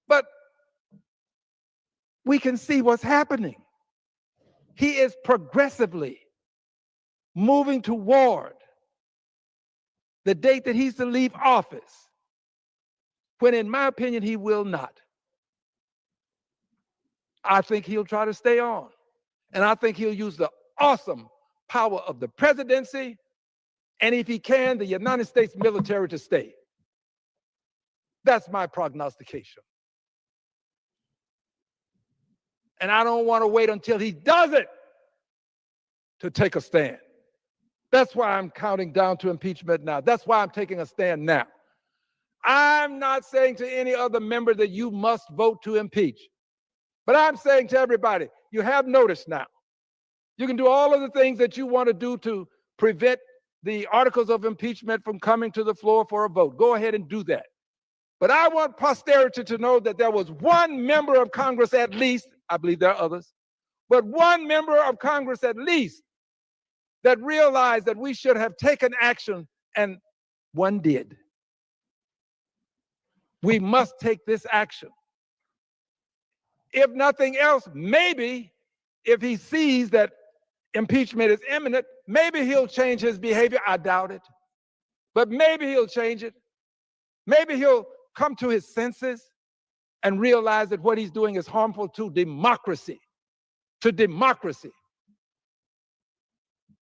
But we can see what's happening. He is progressively moving toward the date that he's to leave office, when in my opinion, he will not. I think he'll try to stay on. And I think he'll use the awesome power of the presidency, and if he can, the United States military to stay. That's my prognostication. And I don't want to wait until he does it to take a stand. That's why I'm counting down to impeachment now. That's why I'm taking a stand now. I'm not saying to any other member that you must vote to impeach. But I'm saying to everybody, you have notice now. You can do all of the things that you want to do to prevent the articles of impeachment from coming to the floor for a vote. Go ahead and do that. But I want posterity to know that there was one member of Congress at least, I believe there are others, but one member of Congress at least that realized that we should have taken action, and one did. We must take this action. If nothing else, maybe if he sees that impeachment is imminent, maybe he'll change his behavior. I doubt it. But maybe he'll change it. Maybe he'll come to his senses and realize that what he's doing is harmful to democracy. To democracy.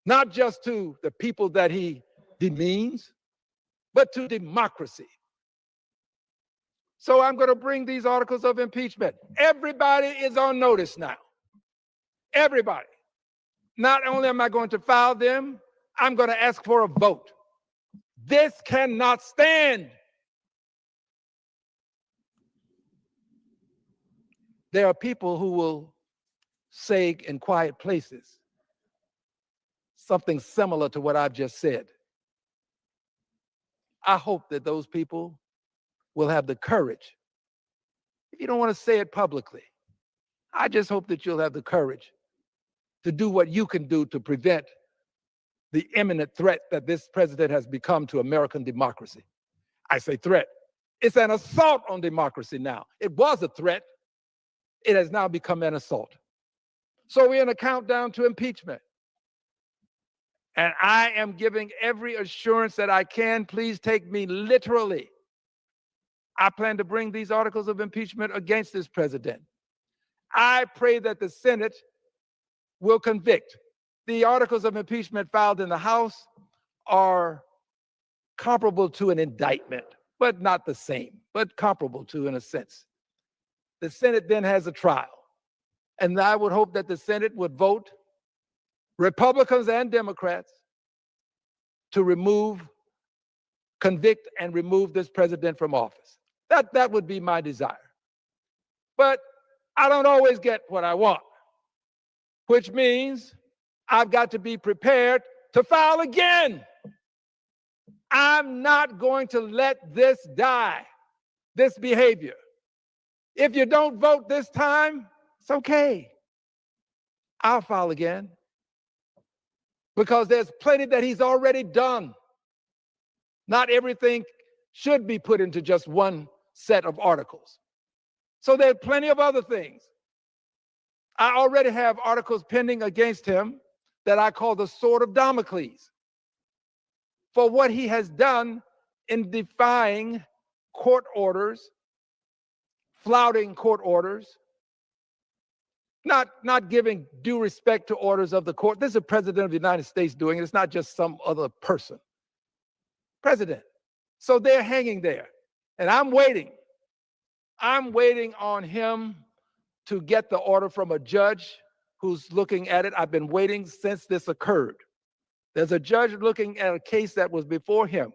Not just to the people that he demeans, but to democracy. So I'm going to bring these articles of impeachment. Everybody is on notice now. Everybody. Not only am I going to file them, I'm going to ask for a vote. This cannot stand. There are people who will say in quiet places something similar to what I've just said. I hope that those people will have the courage. If you don't want to say it publicly, I just hope that you'll have the courage to do what you can do to prevent the imminent threat that this president has become to American democracy. I say threat. It's an assault on democracy now. It was a threat. It has now become an assault. So we're in a countdown to impeachment. And I am giving every assurance that I can. Please take me literally. I plan to bring these articles of impeachment against this president. I pray that the Senate will convict. The articles of impeachment filed in the House are comparable to an indictment, but not the same, but comparable to in a sense. The Senate then has a trial. And I would hope that the Senate would vote, Republicans and Democrats, to convict and remove this president from office. That would be my desire. But I don't always get what I want, which means I've got to be prepared to file again. I'm not going to let this die, this behavior. If you don't vote this time, it's okay. I'll file again. Because there's plenty that he's already done. Not everything should be put into just one set of articles. So there are plenty of other things. I already have articles pending against him that I call the sword of Damocles for what he has done in defying court orders, flouting court orders, not giving due respect to orders of the court. This is the president of the United States doing it. It's not just some other person. President. So they're hanging there. And I'm waiting. I'm waiting on him to get the order from a judge who's looking at it. I've been waiting since this occurred. There's a judge looking at a case that was before him.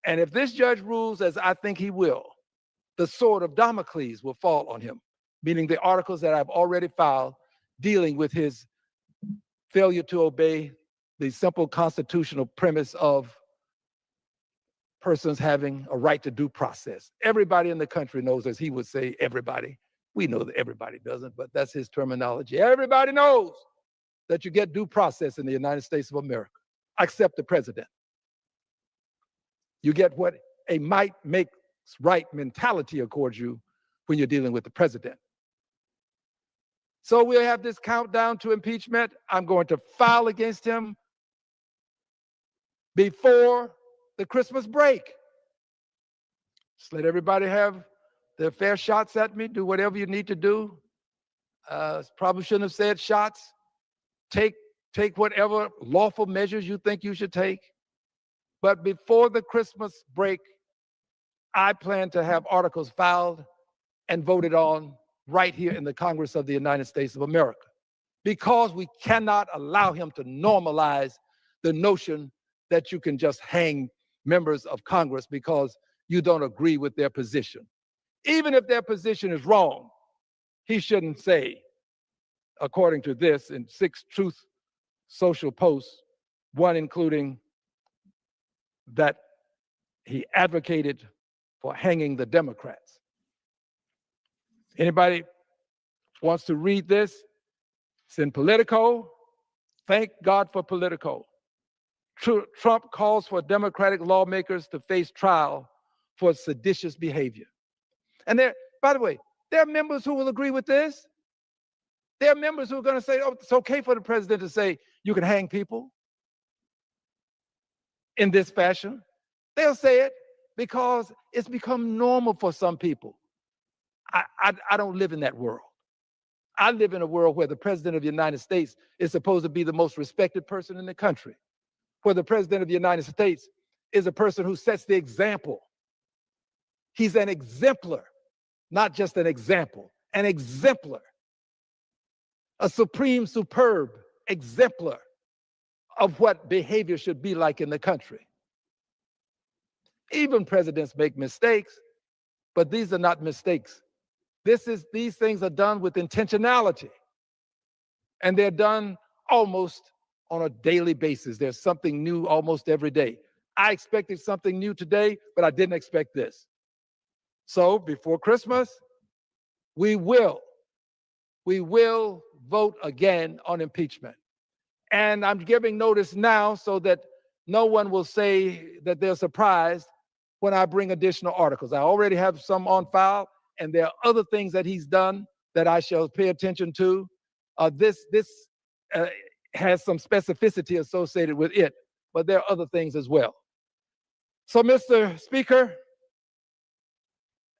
And if this judge rules as I think he will, the sword of Damocles will fall on him, meaning the articles that I've already filed dealing with his failure to obey the simple constitutional premise of persons having a right to due process. Everybody in the country knows, as he would say, everybody. We know that everybody doesn't, but that's his terminology. Everybody knows that you get due process in the United States of America, except the president. You get what a might makes right mentality accords you, when you're dealing with the president. So we'll have this countdown to impeachment. I'm going to file against him before the Christmas break. Just let everybody have their fair shots at me. Do whatever you need to do. Probably shouldn't have said shots. Take whatever lawful measures you think you should take. But before the Christmas break, I plan to have articles filed and voted on right here in the Congress of the United States of America, because we cannot allow him to normalize the notion that you can just hang members of Congress because you don't agree with their position. Even if their position is wrong, he shouldn't say, according to this, in 6 Truth Social posts, one including that he advocated for hanging the Democrats. Anybody wants to read this? It's in Politico. Thank God for Politico. Trump calls for Democratic lawmakers to face trial for seditious behavior. And there, by the way, there are members who will agree with this. There are members who are going to say, oh, it's okay for the president to say you can hang people in this fashion. They'll say it because it's become normal for some people. I don't live in that world. I live in a world where the president of the United States is supposed to be the most respected person in the country, where the president of the United States is a person who sets the example. He's an exemplar, not just an example, an exemplar, a supreme, superb exemplar of what behavior should be like in the country. Even presidents make mistakes, but these are not mistakes. These things are done with intentionality, and they're done almost on a daily basis. There's something new almost every day. I expected something new today, but I didn't expect this. So before Christmas, we will vote again on impeachment. And I'm giving notice now so that no one will say that they're surprised when I bring additional articles. I already have some on file, and there are other things that he's done that I shall pay attention to. This has some specificity associated with it, but there are other things as well. So, Mr. Speaker,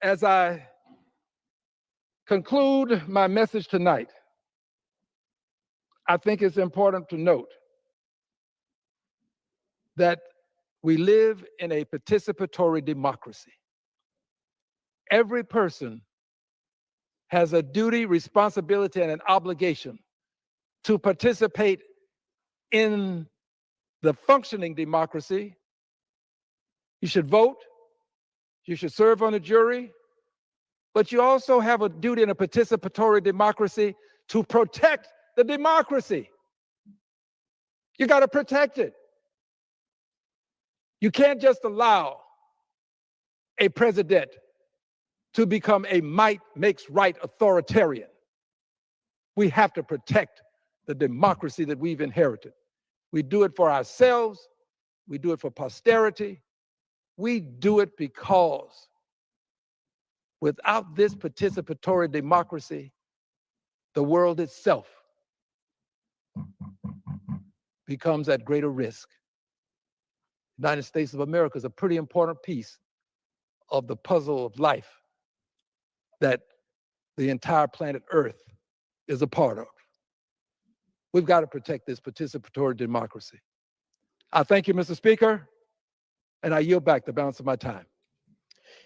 as I conclude my message tonight, I think it's important to note that we live in a participatory democracy. Every person has a duty, responsibility, and an obligation to participate in the functioning democracy. You should vote, you should serve on a jury, but you also have a duty in a participatory democracy to protect the democracy. You got to protect it. You can't just allow a president to become a might makes right authoritarian. We have to protect the democracy that we've inherited. We do it for ourselves. We do it for posterity. We do it because without this participatory democracy, the world itself becomes at greater risk. The United States of America is a pretty important piece of the puzzle of life that the entire planet Earth is a part of. We've got to protect this participatory democracy. I thank you, Mr. Speaker, and I yield back the balance of my time.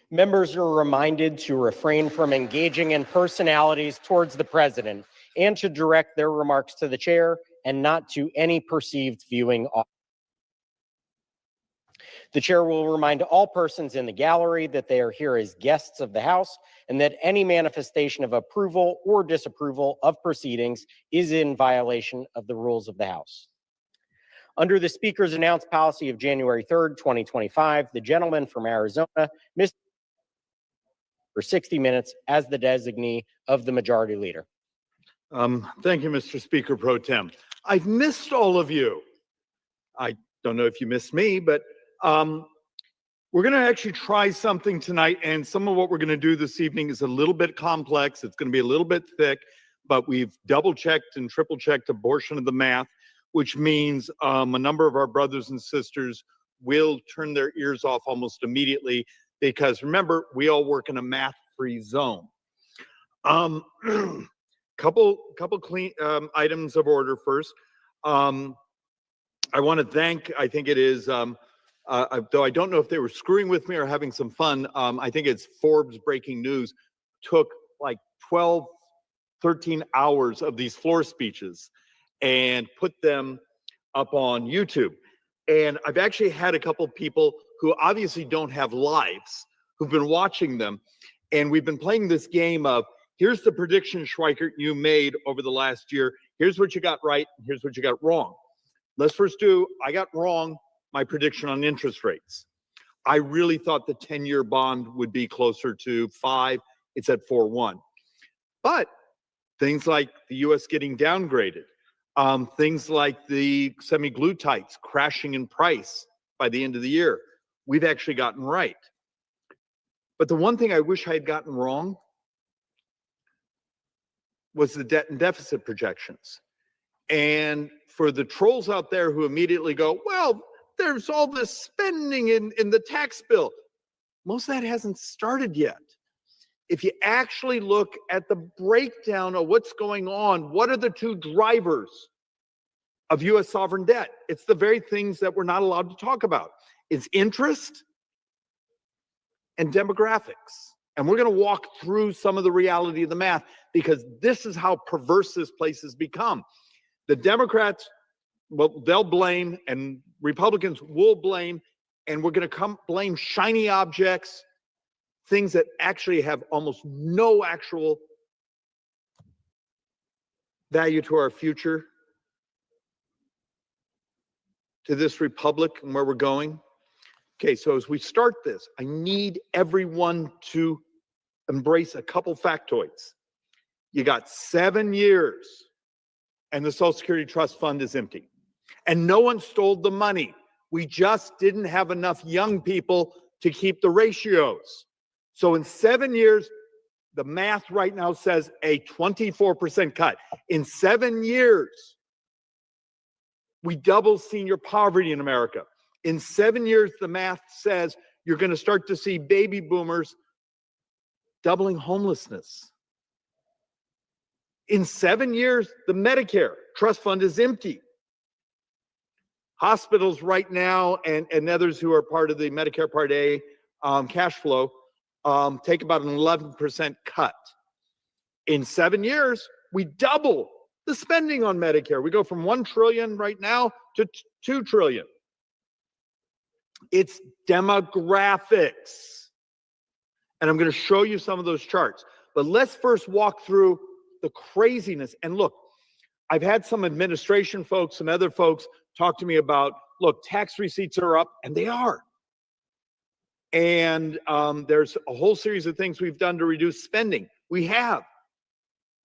Members are reminded to refrain from engaging in personalities towards the president and to direct their remarks to the chair and not to any perceived viewing audience. The chair will remind all persons in the gallery that they are here as guests of the House and that any manifestation of approval or disapproval of proceedings is in violation of the rules of the House. Under the Speaker's announced policy of January 3rd, 2025, the gentleman from Arizona, Mr. for 60 minutes as the designee of the Majority Leader. Thank you, Mr. Speaker Pro Tem. I've missed all of you. I don't know if you missed me, but We're going to actually try something tonight, and some of what we're going to do this evening is a little bit complex. It's going to be a little bit thick, but we've double-checked and triple-checked a portion of the math, which means a number of our brothers and sisters will turn their ears off almost immediately, because remember, we all work in a math-free zone. Couple clean items of order first. I want to thank, I think it is, though I don't know if they were screwing with me or having some fun, I think it's Forbes breaking news, took like 12, 13 hours of these floor speeches and put them up on YouTube. And I've actually had a couple people who obviously don't have lives who've been watching them. And we've been playing this game of, here's the prediction, Schweikert, you made over the last year. Here's what you got right. Here's what you got wrong. Let's first do, I got wrong my prediction on interest rates. I really thought the 10-year bond would be closer to 5. It's at 4.1. But things like the US getting downgraded, things like the semi-glutites crashing in price by the end of the year, we've actually gotten right. But the one thing I wish I had gotten wrong was the debt and deficit projections. And for the trolls out there who immediately go, well, there's all this spending in the tax bill. Most of that hasn't started yet. If you actually look at the breakdown of what's going on, what are the two drivers of US sovereign debt? It's the very things that we're not allowed to talk about. It's interest and demographics. And we're going to walk through some of the reality of the math, because this is how perverse this place has become. The Democrats, well, they'll blame, and Republicans will blame, and we're going to blame shiny objects, things that actually have almost no actual value to our future, to this republic and where we're going. Okay, so as we start this, I need everyone to embrace a couple factoids. You got 7 years and the Social Security Trust Fund is empty. And no one stole the money. We just didn't have enough young people to keep the ratios. So in 7 years, the math right now says a 24% cut. In 7 years, we double senior poverty in America. In 7 years, the math says you're going to start to see baby boomers doubling homelessness. In 7 years, the Medicare trust fund is empty. Hospitals right now and others who are part of the Medicare Part A cash flow take about an 11% cut. In 7 years, we double the spending on Medicare. We go from 1 trillion right now to 2 trillion. It's demographics. And I'm going to show you some of those charts. But let's first walk through the craziness. And look, I've had some administration folks, some other folks talk to me about, look, tax receipts are up, and they are. And there's a whole series of things we've done to reduce spending. We have.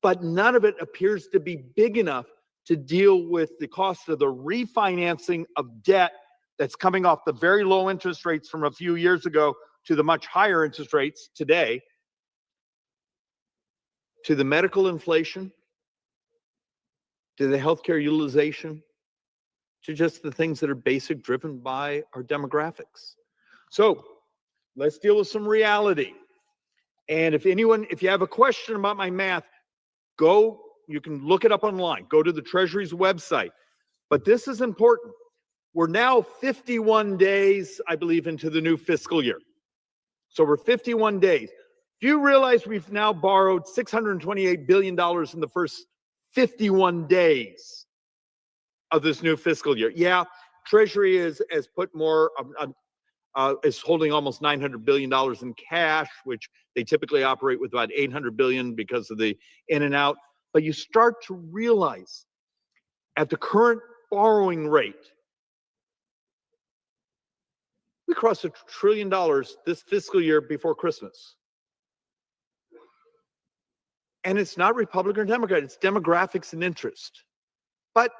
But none of it appears to be big enough to deal with the cost of the refinancing of debt that's coming off the very low interest rates from a few years ago to the much higher interest rates today, to the medical inflation, to the healthcare utilization, to just the things that are basic, driven by our demographics. So let's deal with some reality. And if you have a question about my math, you can look it up online. Go to the Treasury's website. But this is important. We're now 51 days, I believe, into the new fiscal year. So we're 51 days. Do you realize we've now borrowed $628 billion in the first 51 days of this new fiscal year? Yeah, Treasury has put more, is holding almost $900 billion in cash, which they typically operate with about $800 billion because of the in and out. But you start to realize at the current borrowing rate, we crossed $1 trillion this fiscal year before Christmas. And it's not Republican or Democrat, it's demographics and interest. But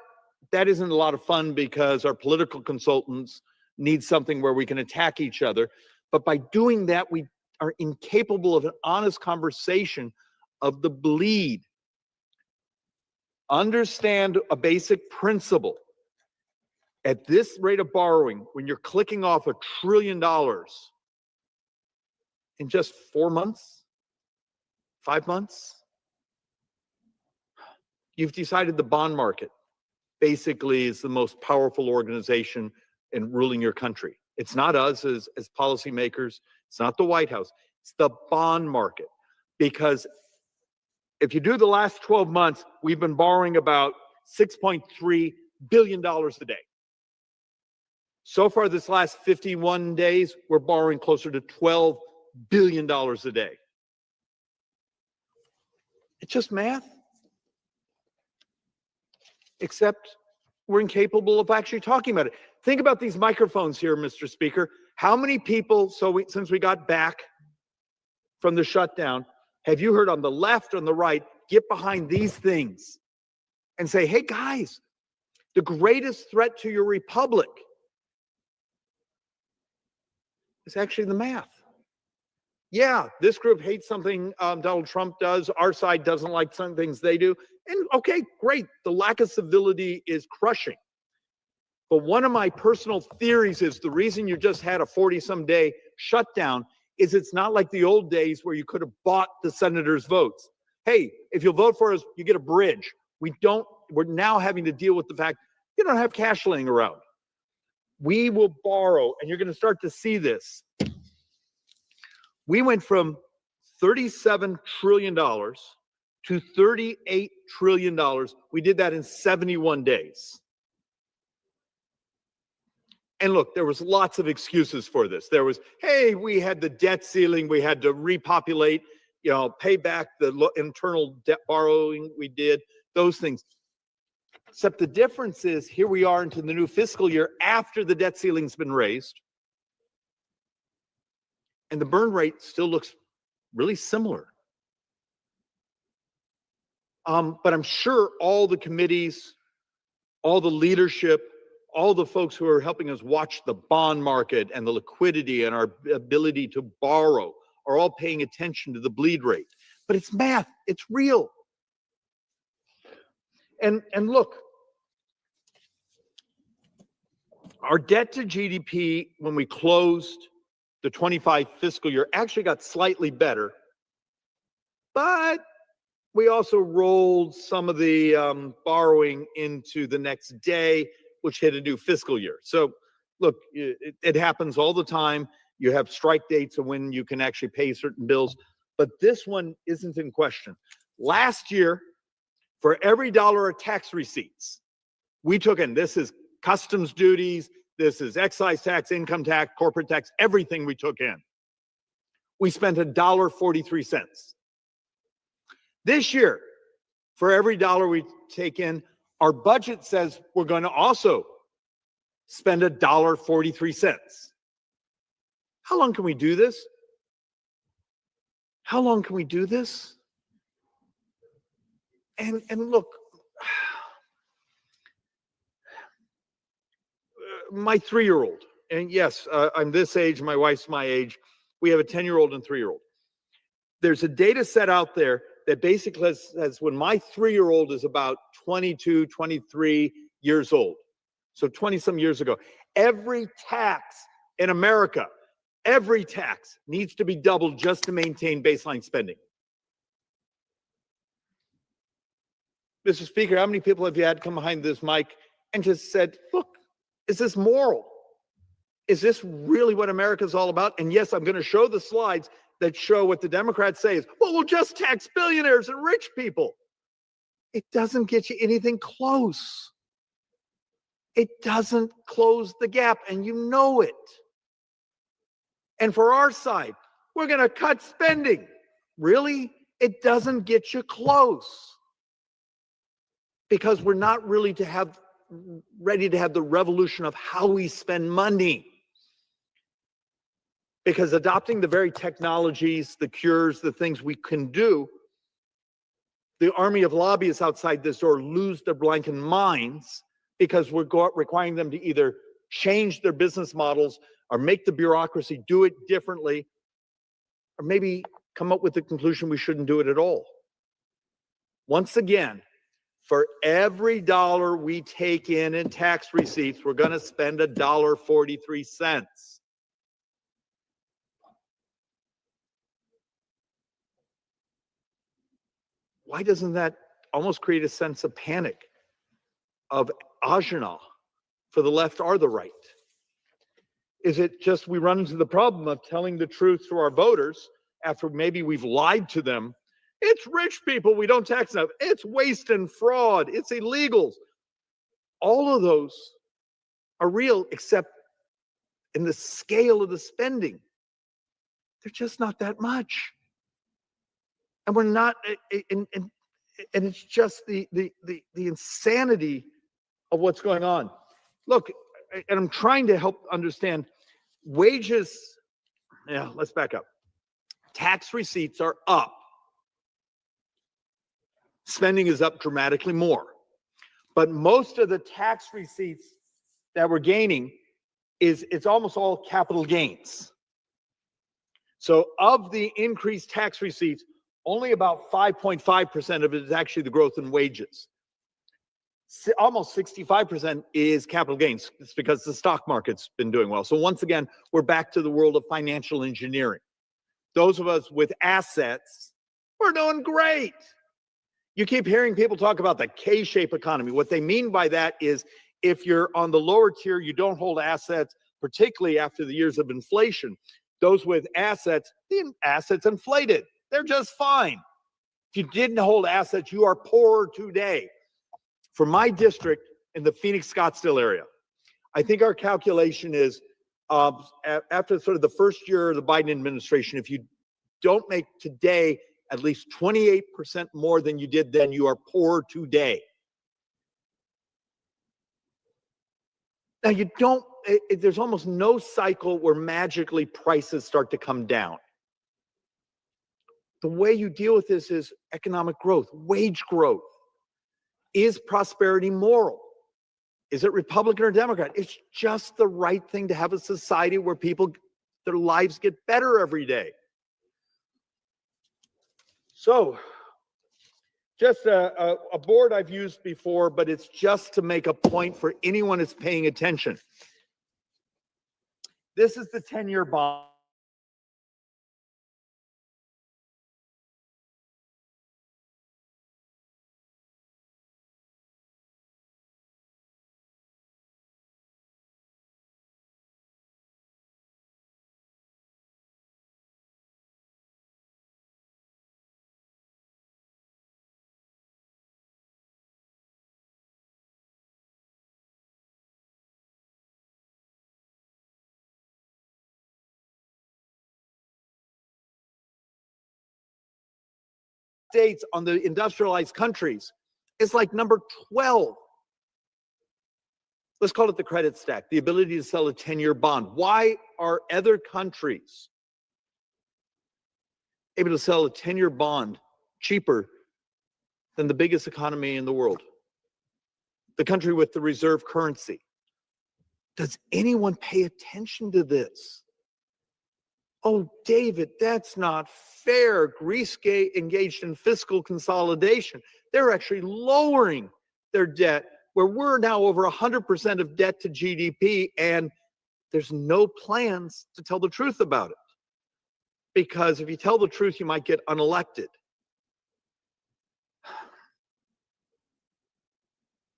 that isn't a lot of fun because our political consultants need something where we can attack each other. But by doing that, we are incapable of an honest conversation of the bleed. Understand a basic principle. At this rate of borrowing, when you're clicking off $1 trillion in just 4 months, 5 months, you've decided the bond market basically is the most powerful organization in ruling your country. It's not us as policymakers. It's not the White House. It's the bond market. Because if you do the last 12 months, we've been borrowing about $6.3 billion a day. So far, this last 51 days, we're borrowing closer to $12 billion a day. It's just math. Except we're incapable of actually talking about it. Think about these microphones here, Mr. Speaker. How many people, since we got back from the shutdown, have you heard on the left, on the right, get behind these things and say, hey guys, the greatest threat to your republic is actually the math. Yeah, this group hates something Donald Trump does. Our side doesn't like some things they do. And okay, great. The lack of civility is crushing. But one of my personal theories is the reason you just had a 40-some day shutdown is it's not like the old days where you could have bought the senators' votes. Hey, if you'll vote for us, you get a bridge. We're now having to deal with the fact you don't have cash laying around. We will borrow, and you're going to start to see this. We went from $37 trillion to $38 trillion. We did that in 71 days. And look, there was lots of excuses for this. There was, hey, we had the debt ceiling. We had to repopulate, pay back the internal debt borrowing we did, those things. Except the difference is here we are into the new fiscal year after the debt ceiling's been raised. And the burn rate still looks really similar. But I'm sure all the committees, all the leadership, all the folks who are helping us watch the bond market and the liquidity and our ability to borrow are all paying attention to the bleed rate. But it's math, it's real. And look, our debt to GDP when we closed the 25 fiscal year actually got slightly better, but we also rolled some of the borrowing into the next day, which hit a new fiscal year. So look, it happens all the time. You have strike dates of when you can actually pay certain bills, but this one isn't in question. Last year, for every dollar of tax receipts, we took in, this is customs duties, this is excise tax, income tax, corporate tax, everything we took in. We spent $1.43. This year, for every dollar we take in, our budget says we're going to also spend $1.43. How long can we do this? How long can we do this? And look, my 3-year-old, and yes, I'm this age, my wife's my age. We have a 10-year-old and 3-year-old. There's a data set out there that basically says when my 3-year-old is about 22, 23 years old, so 20 some years ago, every tax in America, every tax needs to be doubled just to maintain baseline spending. Mr. Speaker, how many people have you had come behind this mic and just said, look, is this moral? Is this really what America's all about? And yes, I'm going to show the slides that show what the Democrats say is, well, we'll just tax billionaires and rich people. It doesn't get you anything close. It doesn't close the gap, and you know it. And for our side, we're going to cut spending. Really? It doesn't get you close. Because we're not really ready to have the revolution of how we spend money. Because adopting the very technologies, the cures, the things we can do, the army of lobbyists outside this door lose their blanket minds because we're requiring them to either change their business models or make the bureaucracy do it differently, or maybe come up with the conclusion we shouldn't do it at all. Once again, for every dollar we take in tax receipts, we're going to spend $1.43. Why doesn't that almost create a sense of panic, of agina for the left or the right? Is it just we run into the problem of telling the truth to our voters after maybe we've lied to them? It's rich people we don't tax enough. It's waste and fraud. It's illegals. All of those are real, except in the scale of the spending. They're just not that much. And we're not, and it's just the insanity of what's going on. Look, and I'm trying to help understand wages. Yeah, let's back up. Tax receipts are up. Spending is up dramatically more. But most of the tax receipts that we're gaining it's almost all capital gains. So of the increased tax receipts, only about 5.5% of it is actually the growth in wages. Almost 65% is capital gains. It's because the stock market's been doing well. So once again, we're back to the world of financial engineering. Those of us with assets, we're doing great. You keep hearing people talk about the K-shaped economy. What they mean by that is if you're on the lower tier, you don't hold assets, particularly after the years of inflation. Those with assets, the assets inflated. They're just fine. If you didn't hold assets, you are poorer today. For my district in the Phoenix Scottsdale area, I think our calculation is after sort of the first year of the Biden administration, if you don't make today at least 28% more than you did then, you are poor today. Now you don't, there's almost no cycle where magically prices start to come down. The way you deal with this is economic growth, wage growth. Is prosperity moral? Is it Republican or Democrat? It's just the right thing to have a society where people, their lives get better every day. So, just a board I've used before, but it's just to make a point for anyone that's paying attention. This is the 10-year bond. States on the industrialized countries is like number 12. Let's call it the credit stack, the ability to sell a 10-year bond. Why are other countries able to sell a 10-year bond cheaper than the biggest economy in the world? The country with the reserve currency. Does anyone pay attention to this? Oh, David, that's not fair. Greece engaged in fiscal consolidation. They're actually lowering their debt, where we're now over 100% of debt to GDP, and there's no plans to tell the truth about it. Because if you tell the truth, you might get unelected.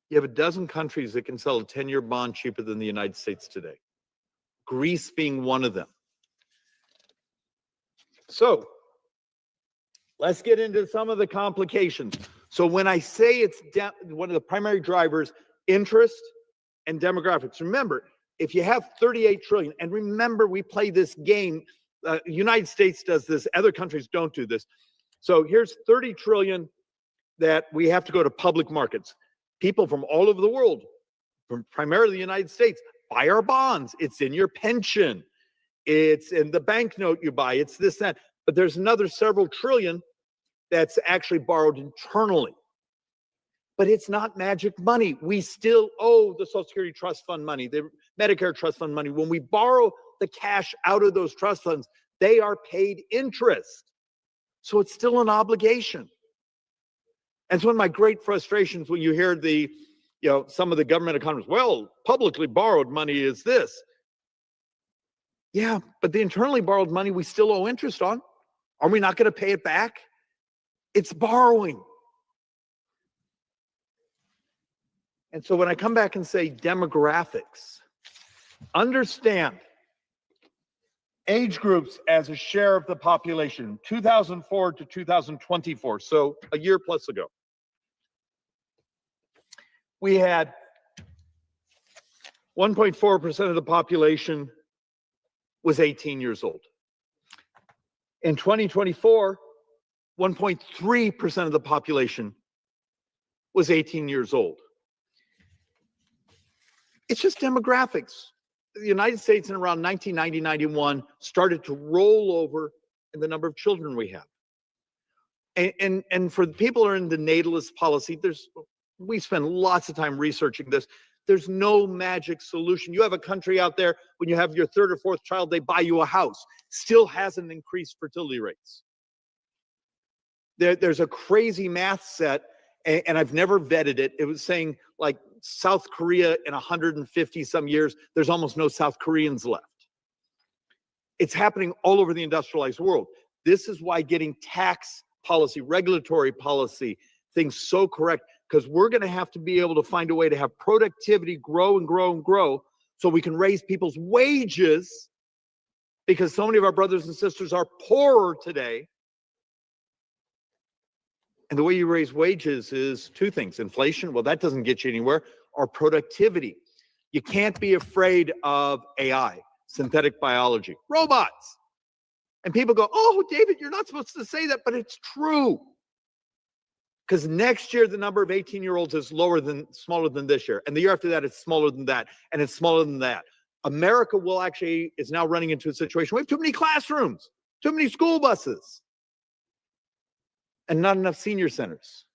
You have a dozen countries that can sell a 10-year bond cheaper than the United States today. Greece being one of them. So let's get into some of the complications. So when I say it's one of the primary drivers, interest and demographics. Remember, if you have 38 trillion, and remember we play this game, United States does this, other countries don't do this. So here's 30 trillion that we have to go to public markets. People from all over the world, from primarily the United States, buy our bonds. It's in your pension. It's in the banknote you buy. It's this, that. But there's another several trillion that's actually borrowed internally. But it's not magic money. We still owe the Social Security Trust Fund money, the Medicare Trust Fund money. When we borrow the cash out of those trust funds, they are paid interest. So it's still an obligation. And it's one of my great frustrations when you hear some of the government economists, well, publicly borrowed money is this. Yeah, but the internally borrowed money we still owe interest on. Are we not going to pay it back? It's borrowing. And so when I come back and say demographics, understand age groups as a share of the population, 2004 to 2024, so a year plus ago. We had 1.4% of the population was 18 years old. In 2024, 1.3% of the population was 18 years old. It's just demographics. The United States in around 1990, 91 started to roll over in the number of children we have. And for the people who are in the natalist policy, we spend lots of time researching this. There's no magic solution. You have a country out there, when you have your third or fourth child, they buy you a house. Still hasn't increased fertility rates. There's a crazy math set, and I've never vetted it. It was saying like South Korea in 150 some years, there's almost no South Koreans left. It's happening all over the industrialized world. This is why getting tax policy, regulatory policy, things so correct, because we're going to have to be able to find a way to have productivity grow and grow and grow so we can raise people's wages, because so many of our brothers and sisters are poorer today. And the way you raise wages is two things. Inflation, well, that doesn't get you anywhere, or productivity. You can't be afraid of AI, synthetic biology, robots. And people go, oh, David, you're not supposed to say that, but it's true. Because next year, the number of 18-year-olds is smaller than this year. And the year after that, it's smaller than that. And it's smaller than that. America is now running into a situation. We have too many classrooms, too many school buses, and not enough senior centers.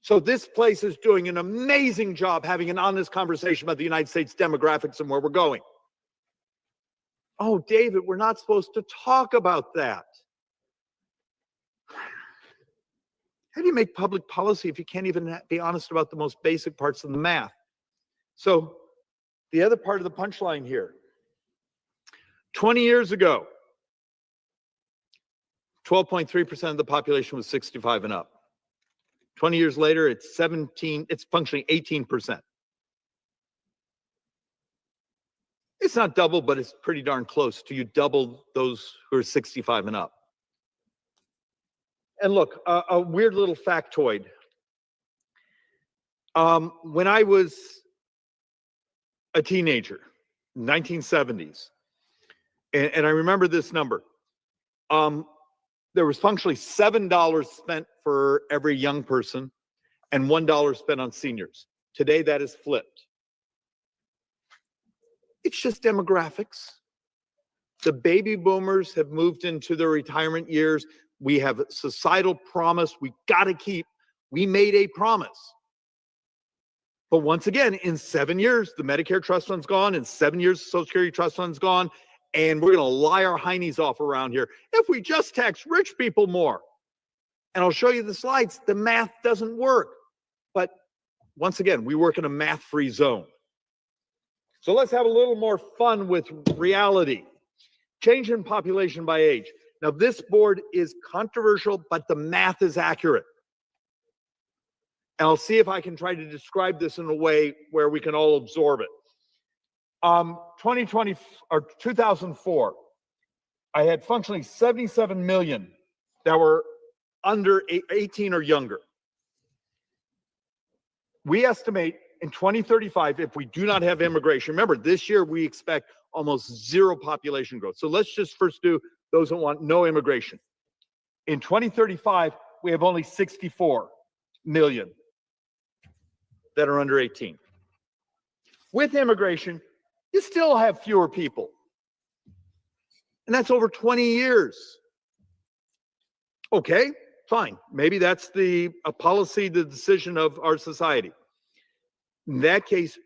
So this place is doing an amazing job having an honest conversation about the United States demographics and where we're going. Oh, David, we're not supposed to talk about that. How do you make public policy if you can't even be honest about the most basic parts of the math? So the other part of the punchline here, 20 years ago, 12.3% of the population was 65 and up. 20 years later, it's functionally 18%. It's not double, but it's pretty darn close to you double those who are 65 and up. And look, a weird little factoid. When I was a teenager, 1970s, and I remember this number, there was functionally $7 spent for every young person and $1 spent on seniors. Today, that is flipped. It's just demographics. The baby boomers have moved into their retirement years. We have a societal promise we got to keep. We made a promise. But once again, in 7 years, the Medicare trust fund's gone. In 7 years, the Social Security trust fund's gone. And we're going to lie our heinies off around here. If we just tax rich people more, and I'll show you the slides, the math doesn't work. But once again, we work in a math-free zone. So let's have a little more fun with reality. Change in population by age. Now, this board is controversial, but the math is accurate. And I'll see if I can try to describe this in a way where we can all absorb it. 2004, I had functionally 77 million that were under 18 or younger. We estimate in 2035, if we do not have immigration, remember this year we expect almost zero population growth. So let's just first do those that want no immigration. In 2035, we have only 64 million that are under 18. With immigration, you still have fewer people. And that's over 20 years. Okay, fine. Maybe that's a policy, the decision of our society. In that case,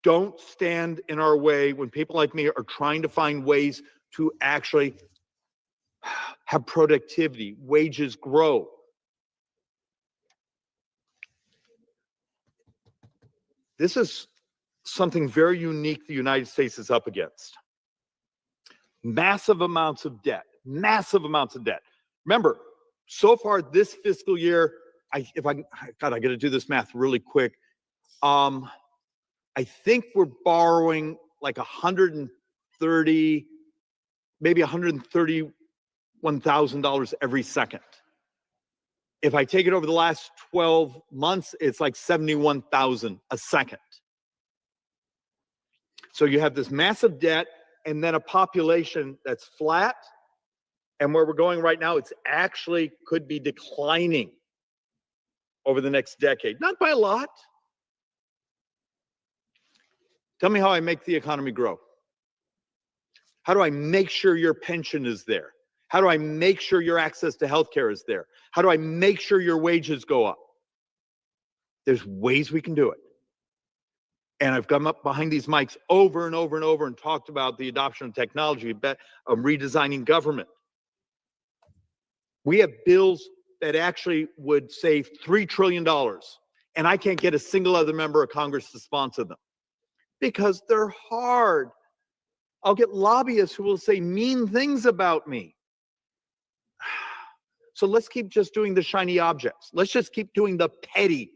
Don't stand in our way when people like me are trying to find ways to actually have productivity, wages grow. This is something very unique the United States is up against. Massive amounts of debt, massive amounts of debt. Remember, so far this fiscal year, I got to do this math really quick. I think we're borrowing like 130, maybe $131,000 every second. If I take it over the last 12 months, it's like 71,000 a second. So you have this massive debt and then a population that's flat. And where we're going right now, it's actually could be declining over the next decade. Not by a lot. Tell me how I make the economy grow. How do I make sure your pension is there? How do I make sure your access to healthcare is there? How do I make sure your wages go up? There's ways we can do it. And I've come up behind these mics over and over and over and talked about the adoption of technology, of redesigning government. We have bills that actually would save $3 trillion, and I can't get a single other member of Congress to sponsor them because they're hard. I'll get lobbyists who will say mean things about me. So let's keep just doing the shiny objects. Let's just keep doing the petty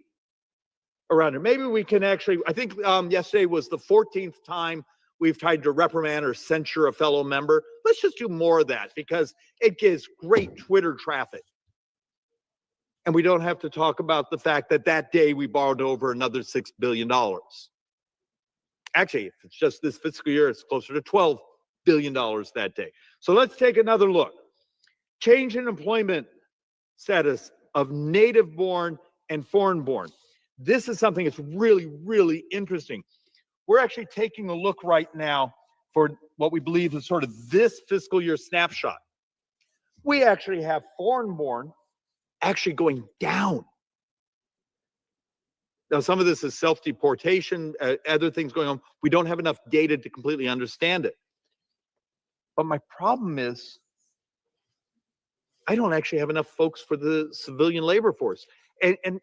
around it. Maybe we can actually, I think yesterday was the 14th time we've tried to reprimand or censure a fellow member. Let's just do more of that because it gives great Twitter traffic. And we don't have to talk about the fact that that day we borrowed over another $6 billion. Actually, if it's just this fiscal year, it's closer to $12 billion that day. So let's take another look. Change in employment status of native-born and foreign-born. This is something that's really, really interesting. We're actually taking a look right now for what we believe is sort of this fiscal year snapshot. We actually have foreign-born actually going down. Now, some of this is self-deportation, other things going on. We don't have enough data to completely understand it. But my problem is, I don't actually have enough folks for the civilian labor force. And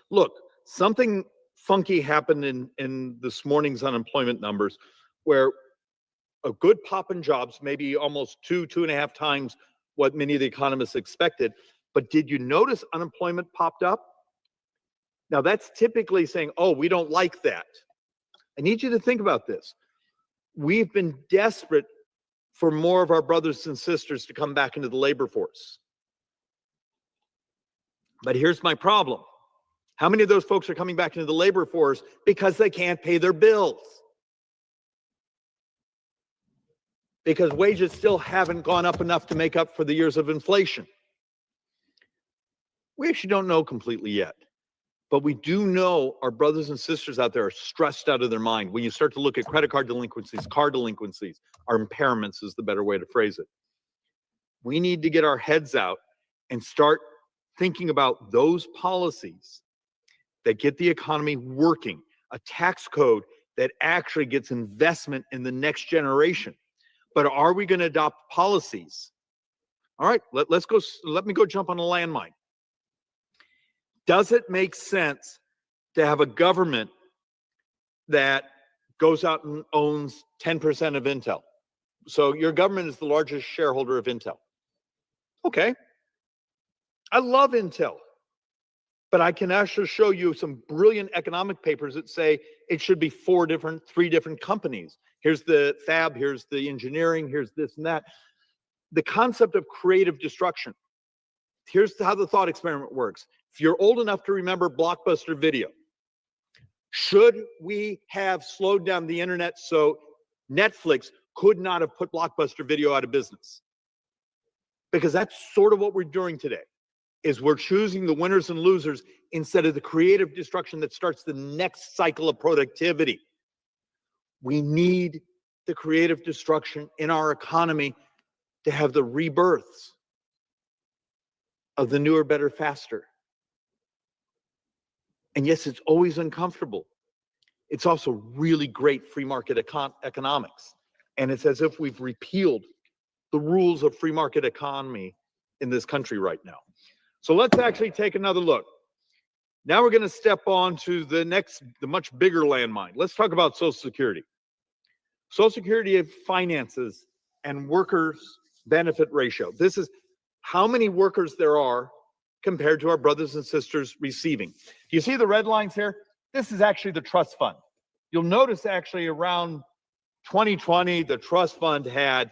look, something funky happened in this morning's unemployment numbers where a good pop in jobs, maybe almost 2.5 times what many of the economists expected. But did you notice unemployment popped up? Now that's typically saying, oh, we don't like that. I need you to think about this. We've been desperate for more of our brothers and sisters to come back into the labor force. But here's my problem. How many of those folks are coming back into the labor force because they can't pay their bills? Because wages still haven't gone up enough to make up for the years of inflation. We actually don't know completely yet. But we do know our brothers and sisters out there are stressed out of their mind. When you start to look at credit card delinquencies, car delinquencies, our impairments is the better way to phrase it. We need to get our heads out and start thinking about those policies that get the economy working, a tax code that actually gets investment in the next generation. But are we going to adopt policies? All right, let's go. Let me go jump on a landmine. Does it make sense to have a government that goes out and owns 10% of Intel? So your government is the largest shareholder of Intel. Okay. I love Intel, but I can actually show you some brilliant economic papers that say it should be three different companies. Here's the fab, here's the engineering, here's this and that. The concept of creative destruction. Here's how the thought experiment works. If you're old enough to remember Blockbuster Video, should we have slowed down the internet so Netflix could not have put Blockbuster Video out of business? Because that's sort of what we're doing today, is we're choosing the winners and losers instead of the creative destruction that starts the next cycle of productivity. We need the creative destruction in our economy to have the rebirths of the newer, better, faster. And yes, it's always uncomfortable. It's also really great free market economics. And it's as if we've repealed the rules of free market economy in this country right now. So let's actually take another look. Now we're going to step on to the much bigger landmine. Let's talk about Social Security. Social Security finances and workers' benefit ratio. This is how many workers there are compared to our brothers and sisters receiving. Do you see the red lines here? This is actually the trust fund. You'll notice actually around 2020, the trust fund had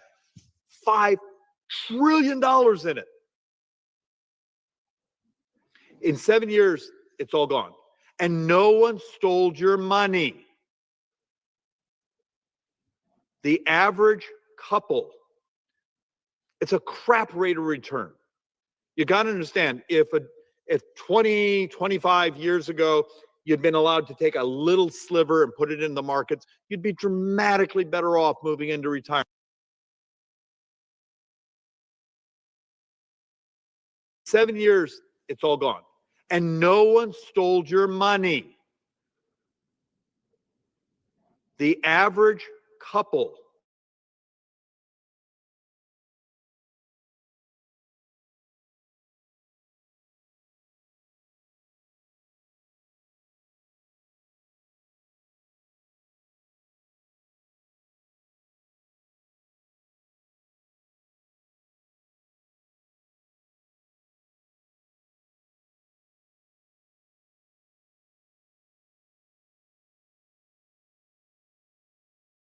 $5 trillion in it. In 7 years, it's all gone. And no one stole your money. The average couple, it's a crap rate of return. You got to understand, if 20, 25 years ago, you'd been allowed to take a little sliver and put it in the markets, you'd be dramatically better off moving into retirement. 7 years, it's all gone. And no one stole your money. The average couple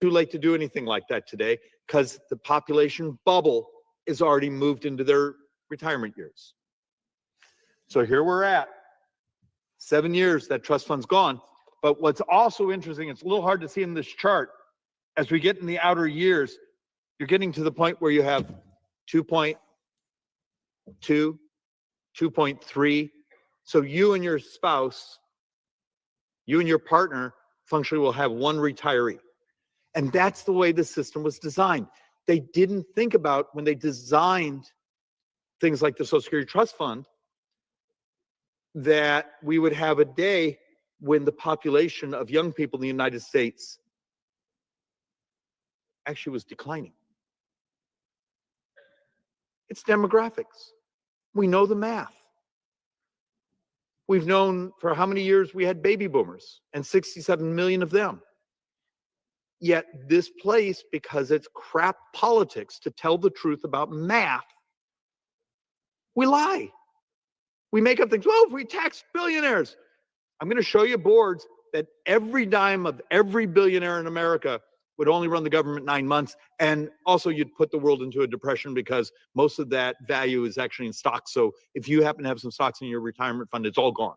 too late to do anything like that today because the population bubble is already moved into their retirement years. So here we're at 7 years, that trust fund's gone. But what's also interesting, it's a little hard to see in this chart, as we get in the outer years, you're getting to the point where you have 2.2, 2.3. So you and your spouse, you and your partner functionally will have one retiree. And that's the way the system was designed. They didn't think about, when they designed things like the Social Security Trust Fund, that we would have a day when the population of young people in the United States actually was declining. It's demographics. We know the math. We've known for how many years we had baby boomers, and 67 million of them. Yet this place, because it's crap politics to tell the truth about math, we lie. We make up things. Well, if we tax billionaires, I'm going to show you boards that every dime of every billionaire in America would only run the government 9 months. And also you'd put the world into a depression because most of that value is actually in stocks. So if you happen to have some stocks in your retirement fund, it's all gone.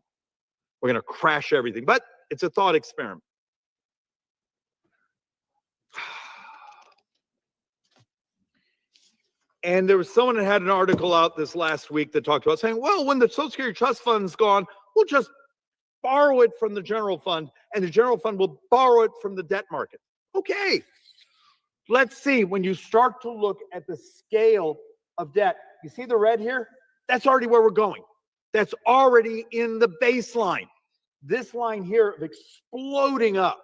We're going to crash everything. But it's a thought experiment. And there was someone that had an article out this last week that talked about saying, well, when the Social Security Trust Fund's gone, we'll just borrow it from the general fund, and the general fund will borrow it from the debt market. Okay, let's see. When you start to look at the scale of debt, you see the red here? That's already where we're going. That's already in the baseline. This line here of exploding up,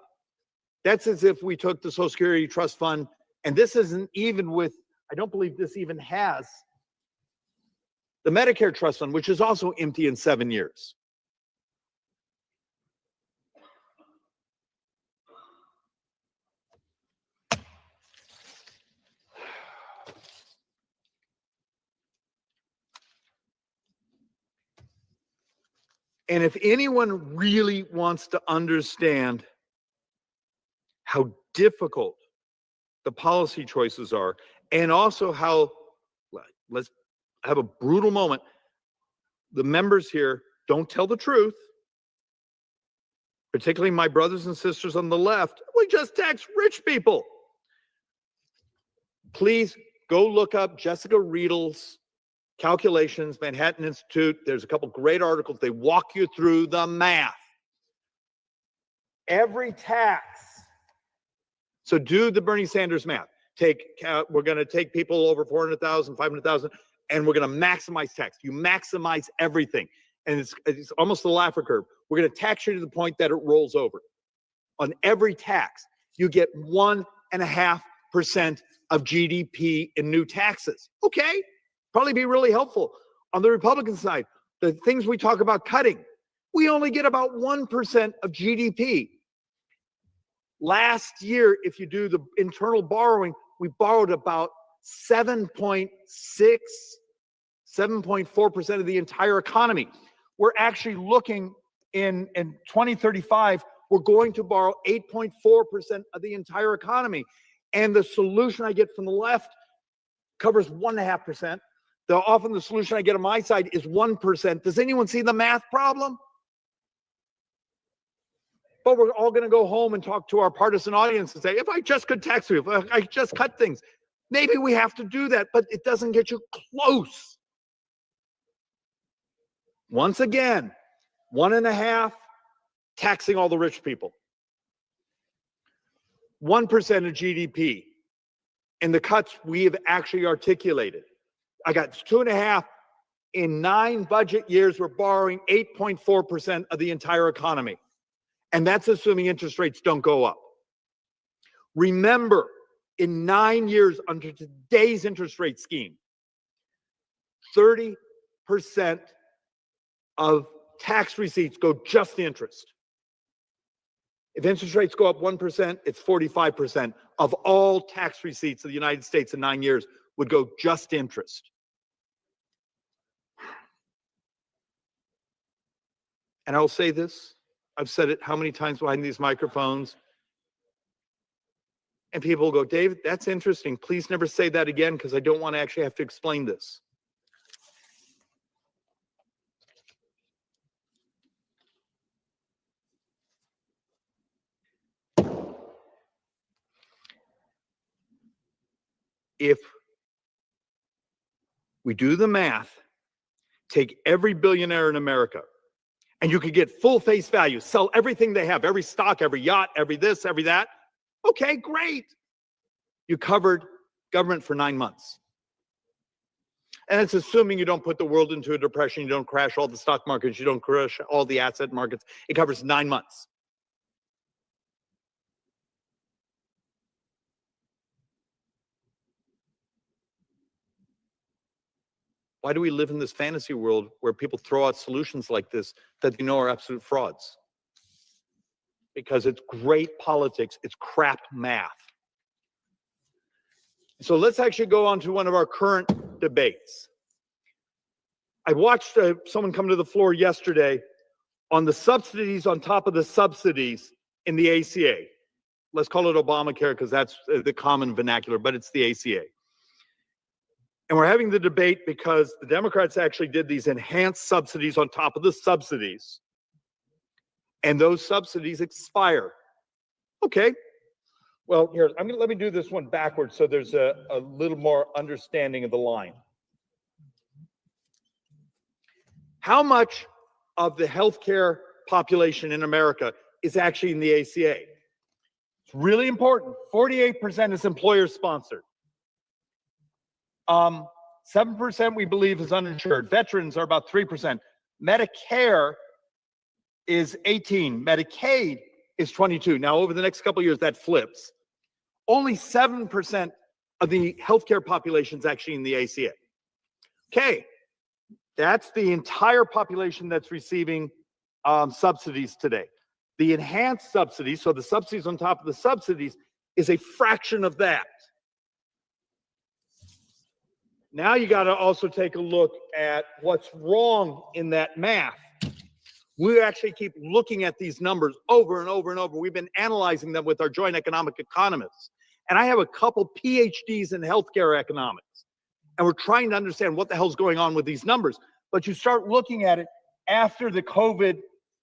that's as if we took the Social Security Trust Fund, and this isn't even with, I don't believe this even has the Medicare Trust Fund, which is also empty in 7 years. And if anyone really wants to understand how difficult the policy choices are, and also how, let's have a brutal moment, the members here don't tell the truth, particularly my brothers and sisters on the left. We just tax rich people. Please go look up Jessica Riedel's calculations, Manhattan Institute. There's a couple great articles. They walk you through the math. Every tax. So do the Bernie Sanders math. We're going to take people over 400,000, 500,000, and we're going to maximize tax. You maximize everything. And it's almost the Laffer curve. We're going to tax you to the point that it rolls over. on every tax, you get 1.5% of GDP in new taxes. Okay, probably be really helpful. On the Republican side, the things we talk about cutting, we only get about 1% of GDP. Last year, if you do the internal borrowing, we borrowed about 7.6, 7.4% of the entire economy. We're actually looking in 2035, we're going to borrow 8.4% of the entire economy. And the solution I get from the left covers 1.5%. Often the solution I get on my side is 1%. Does anyone see the math problem? But we're all going to go home and talk to our partisan audience and say, if I just could tax you, if I just cut things, maybe we have to do that, but it doesn't get you close. Once again, 1.5, taxing all the rich people. 1% of GDP. And the cuts we have actually articulated. I got 2.5. In 9 budget years, we're borrowing 8.4% of the entire economy. And that's assuming interest rates don't go up. Remember, in 9 years under today's interest rate scheme, 30% of tax receipts go just to interest. If interest rates go up 1%, it's 45% of all tax receipts of the United States in 9 years would go just to interest. And I'll say this, I've said it how many times behind these microphones, and people go, David, that's interesting. Please never say that again because I don't want to actually have to explain this. If we do the math, take every billionaire in America, and you could get full face value, sell everything they have, every stock, every yacht, every this, every that. Okay, great. You covered government for 9 months. And it's assuming you don't put the world into a depression, you don't crash all the stock markets, you don't crash all the asset markets. It covers 9 months. Why do we live in this fantasy world where people throw out solutions like this that they know are absolute frauds? Because it's great politics, it's crap math. So let's actually go on to one of our current debates. I watched someone come to the floor yesterday on the subsidies on top of the subsidies in the ACA. Let's call it Obamacare because that's the common vernacular, but it's the ACA. And we're having the debate because the Democrats actually did these enhanced subsidies on top of the subsidies. And those subsidies expire. Okay. Well, here, let me do this one backwards so there's a little more understanding of the line. How much of the healthcare population in America is actually in the ACA? It's really important. 48% is employer sponsored. 7% we believe is uninsured. Veterans are about 3%. Medicare is 18. Medicaid is 22. Now, over the next couple of years, that flips. Only 7% of the healthcare population is actually in the ACA. Okay, that's the entire population that's receiving subsidies today. The enhanced subsidies, so the subsidies on top of the subsidies, is a fraction of that. Now you got to also take a look at what's wrong in that math. We actually keep looking at these numbers over and over and over. We've been analyzing them with our joint economic economists. And I have a couple PhDs in healthcare economics. And we're trying to understand what the hell's going on with these numbers. But you start looking at it after the COVID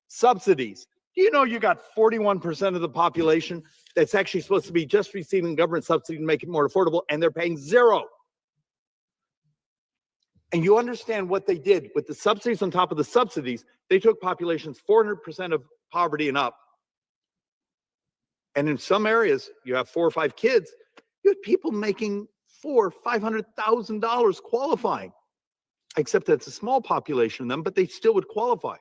subsidies. Do you know you got 41% of the population that's actually supposed to be just receiving government subsidy to make it more affordable, and they're paying zero? And you understand what they did with the subsidies on top of the subsidies. They took populations 400% of poverty and up. And in some areas, you have 4 or 5 kids. You have people making $400,000 or $500,000 qualifying. Except that it's a small population of them, but they still would qualify.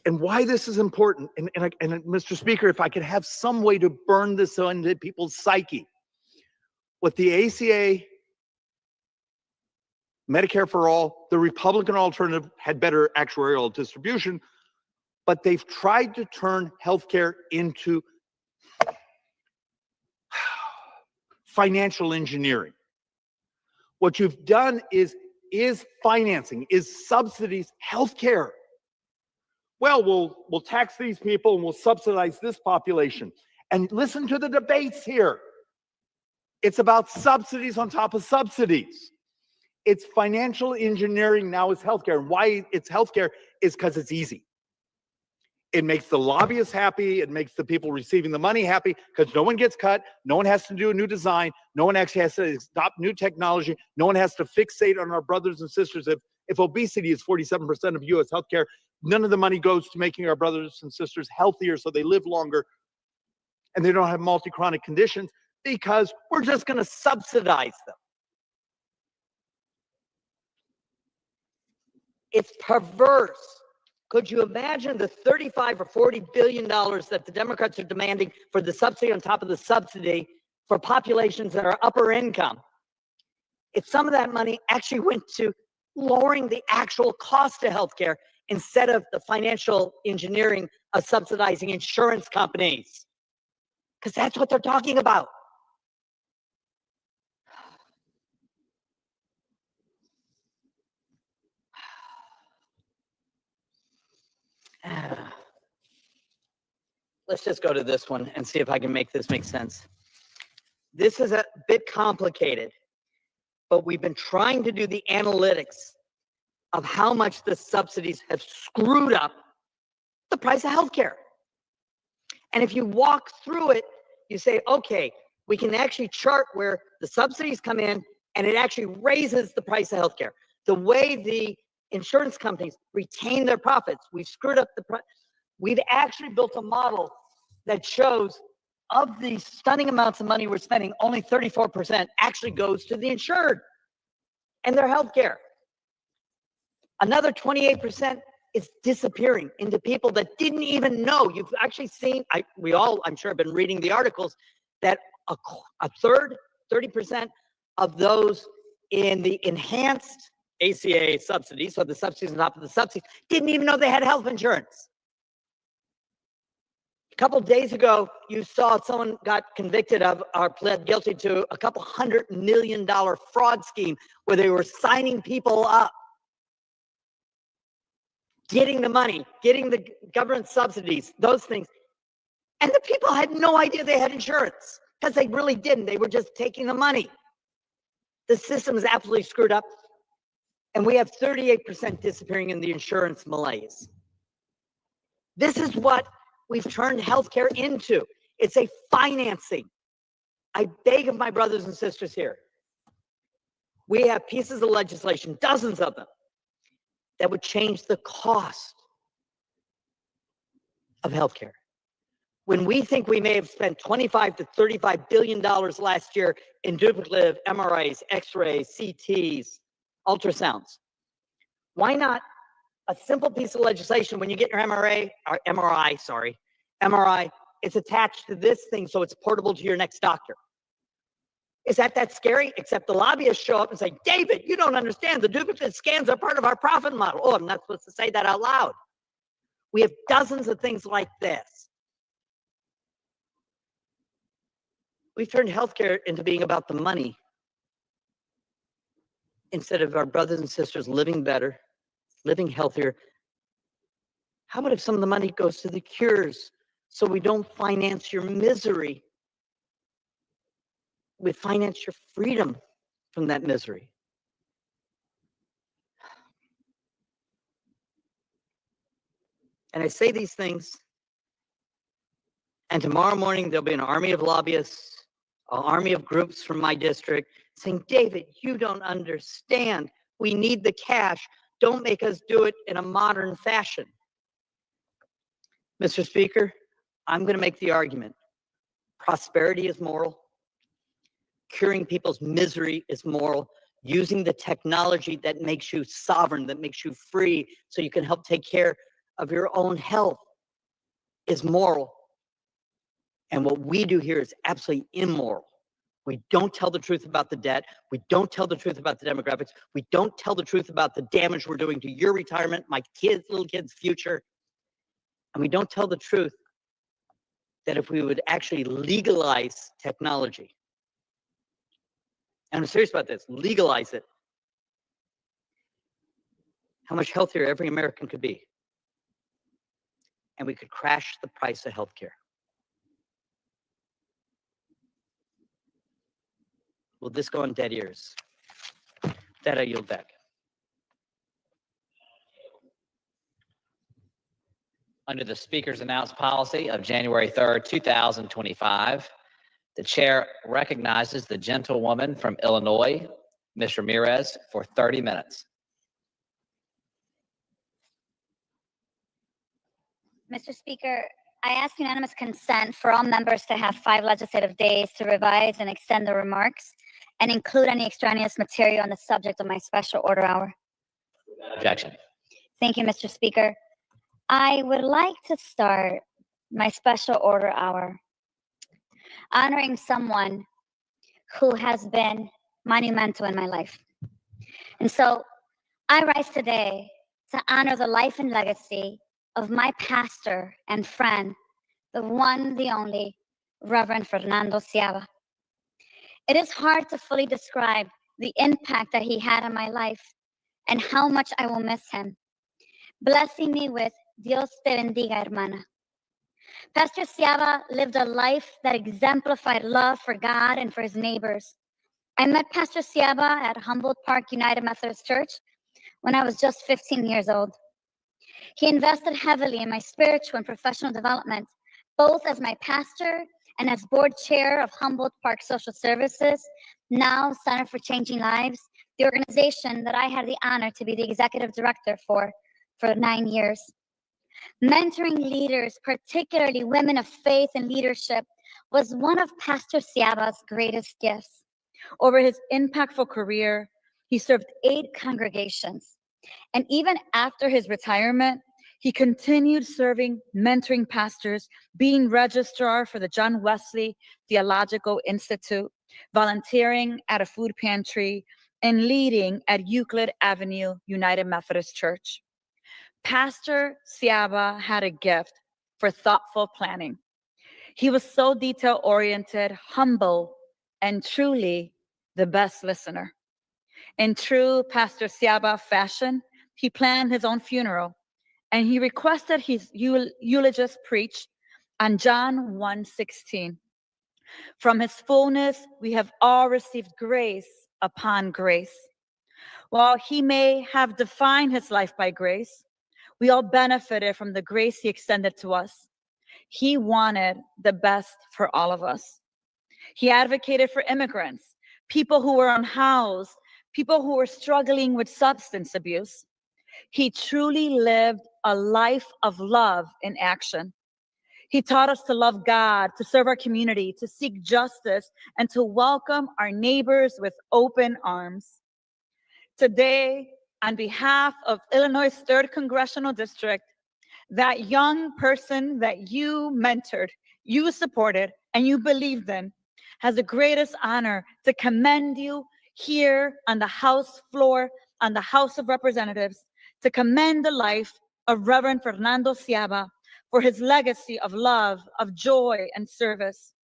and why this is important, and Mr. Speaker, if I could have some way to burn this into people's psyche, what the ACA, Medicare for All, the Republican alternative had better actuarial distribution, but they've tried to turn healthcare into financial engineering. What you've done is financing, is subsidies healthcare. Well, we'll tax these people and we'll subsidize this population. And listen to the debates here. It's about subsidies on top of subsidies. It's financial engineering now is healthcare. And why it's healthcare is because it's easy. It makes the lobbyists happy. It makes the people receiving the money happy because no one gets cut. No one has to do a new design. No one actually has to adopt new technology. No one has to fixate on our brothers and sisters. If obesity is 47% of U.S. healthcare, none of the money goes to making our brothers and sisters healthier so they live longer and they don't have multi-chronic conditions because we're just going to subsidize them. It's perverse. Could you imagine the $35 or $40 billion that the Democrats are demanding for the subsidy on top of the subsidy for populations that are upper income? If some of that money actually went to lowering the actual cost of healthcare instead of the financial engineering of subsidizing insurance companies, because that's what they're talking about. Let's just go to this one and see if I can make this make sense. This is a bit complicated, but we've been trying to do the analytics of how much the subsidies have screwed up the price of healthcare. And if you walk through it, you say, okay, we can actually chart where the subsidies come in and it actually raises the price of healthcare. The way the insurance companies retain their profits, we've screwed up the price. We've actually built a model that shows of the stunning amounts of money we're spending, only 34% actually goes to the insured and their health care. Another 28% is disappearing into people that didn't even know. You've actually seen, we all, I'm sure, have been reading the articles that a third, 30% of those in the enhanced ACA subsidies, so the subsidies on top of the subsidies, didn't even know they had health insurance. A couple of days ago, you saw someone got convicted of or pled guilty to a couple $100 million fraud scheme where they were signing people up, getting the money, getting the government subsidies, those things. And the people had no idea they had insurance because they really didn't. They were just taking the money. The system is absolutely screwed up. And we have 38% disappearing in the insurance malaise. This is what we've turned healthcare into. It's a financing. I beg of my brothers and sisters here. We have pieces of legislation, dozens of them, that would change the cost of healthcare. When we think we may have spent $25 to $35 billion last year in duplicative MRIs, X-rays, CTs, ultrasounds, why not a simple piece of legislation when you get your MRI, it's attached to this thing so it's portable to your next doctor. Is that scary? Except the lobbyists show up and say, David, you don't understand. The duplicate scans are part of our profit model. Oh, I'm not supposed to say that out loud. We have dozens of things like this. We've turned healthcare into being about the money instead of our brothers and sisters living better, living healthier. How about if some of the money goes to the cures so we don't finance your misery? We finance your freedom from that misery. And I say these things, and tomorrow morning there'll be an army of lobbyists, an army of groups from my district saying, David, you don't understand. We need the cash. Don't make us do it in a modern fashion. Mr. Speaker, I'm going to make the argument. Prosperity is moral. Curing people's misery is moral. Using the technology that makes you sovereign, that makes you free, so you can help take care of your own health is moral. And what we do here is absolutely immoral. We don't tell the truth about the debt. We don't tell the truth about the demographics. We don't tell the truth about the damage we're doing to your retirement, my kids, little kids' future. And we don't tell the truth that if we would actually legalize technology, and I'm serious about this, legalize it, how much healthier every American could be. And we could crash the price of healthcare. Will this go on dead ears? That I yield back. Under the Speaker's announced policy of January 3rd, 2025, the chair recognizes the gentlewoman from Illinois, Ms. Ramirez, for 30 minutes. Mr. Speaker, I ask unanimous consent for all members to have 5 legislative days to revise and extend their remarks and include any extraneous material on the subject of my special order hour. Objection. Thank you, Mr. Speaker. I would like to start my special order hour honoring someone who has been monumental in my life. And so I rise today to honor the life and legacy of my pastor and friend, the one, the only, Reverend Fernando Ciaba. It is hard to fully describe the impact that he had on my life and how much I will miss him, blessing me with Dios te bendiga, hermana. Pastor Ciaba lived a life that exemplified love for God and for his neighbors. I met Pastor Ciaba at Humboldt Park United Methodist Church when I was just 15 years old. He invested heavily in my spiritual and professional development, both as my pastor and as board chair of Humboldt Park Social Services, now Center for Changing Lives, the organization that I had the honor to be the executive director for 9 years. Mentoring leaders, particularly women of faith and leadership, was one of Pastor Ciaba's greatest gifts. Over his impactful career, he served 8 congregations. And even after his retirement, he continued serving, mentoring pastors, being registrar for the John Wesley Theological Institute, volunteering at a food pantry, and leading at Euclid Avenue United Methodist Church. Pastor Ciaba had a gift for thoughtful planning. He was so detail-oriented, humble, and truly the best listener. In true Pastor Ciaba fashion, he planned his own funeral, and he requested his eulogist preach on John 1:16. From his fullness, we have all received grace upon grace. While he may have defined his life by grace, we all benefited from the grace he extended to us. He wanted the best for all of us. He advocated for immigrants, people who were unhoused, people who were struggling with substance abuse. He truly lived a life of love in action. He taught us to love God, to serve our community, to seek justice, and to welcome our neighbors with open arms. Today, on behalf of Illinois' 3rd Congressional District, that young person that you mentored, you supported, and you believed in, has the greatest honor to commend you here on the House floor, on the House of Representatives, to commend the life of Reverend Fernando Ciaba for his legacy of love, of joy, and service.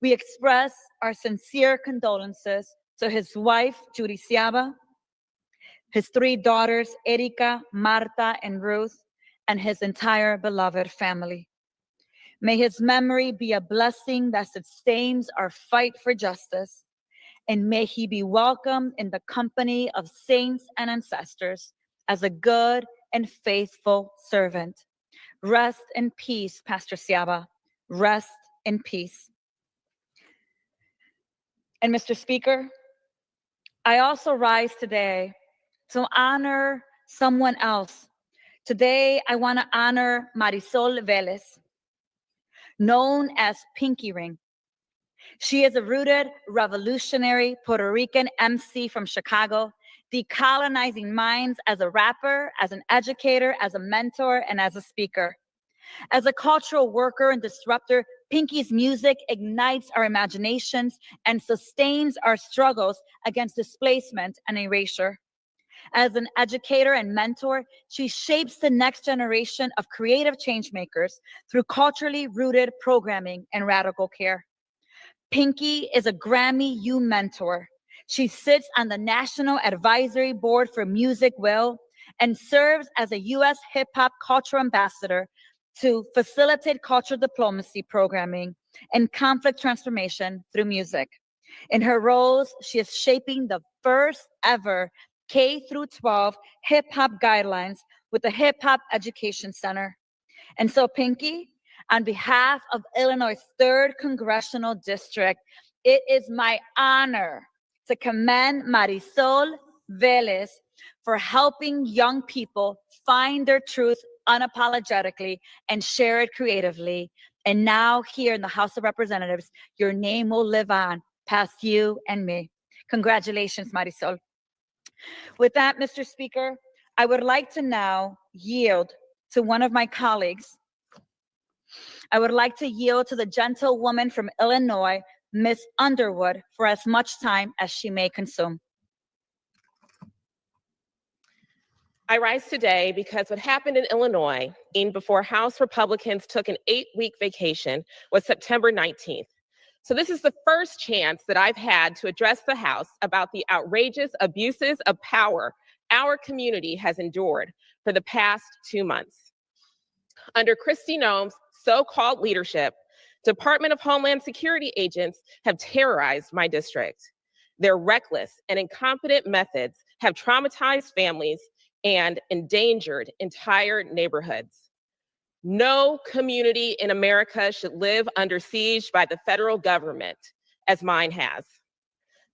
We express our sincere condolences to his wife, Judy Ciaba, his 3 daughters, Erika, Marta, and Ruth, and his entire beloved family. May his memory be a blessing that sustains our fight for justice, and may he be welcomed in the company of saints and ancestors as a good and faithful servant. Rest in peace, Pastor Ciaba. Rest in peace. And Mr. Speaker, I also rise today to honor someone else. Today, I want to honor Marisol Velez, known as Pinky Ring. She is a rooted revolutionary Puerto Rican MC from Chicago decolonizing minds as a rapper, as an educator, as a mentor, and as a speaker. As a cultural worker and disruptor, Pinky's music ignites our imaginations and sustains our struggles against displacement and erasure. As an educator and mentor, she shapes the next generation of creative changemakers through culturally rooted programming and radical care. Pinky is a Grammy U mentor. She sits on the National Advisory Board for Music Will and serves as a U.S. hip hop culture ambassador to facilitate cultural diplomacy programming and conflict transformation through music. In her roles, she is shaping the first ever K through 12 hip hop guidelines with the Hip Hop Education Center. And so, Pinky, on behalf of Illinois' 3rd Congressional District, it is my honor to commend Marisol Vélez for helping young people find their truth unapologetically and share it creatively. And now here in the House of Representatives, your name will live on past you and me. Congratulations, Marisol. With that, Mr. Speaker, I would like to now yield to one of my colleagues. I would like to yield to the gentlewoman from Illinois, Ms. Underwood, for as much time as she may consume. I rise today because what happened in Illinois, even before House Republicans took an 8-week vacation, was September 19th. So this is the first chance that I've had to address the House about the outrageous abuses of power our community has endured for the past 2 months. Under Kristi Noem's so-called leadership, Department of Homeland Security agents have terrorized my district. Their reckless and incompetent methods have traumatized families and endangered entire neighborhoods. No community in America should live under siege by the federal government, as mine has.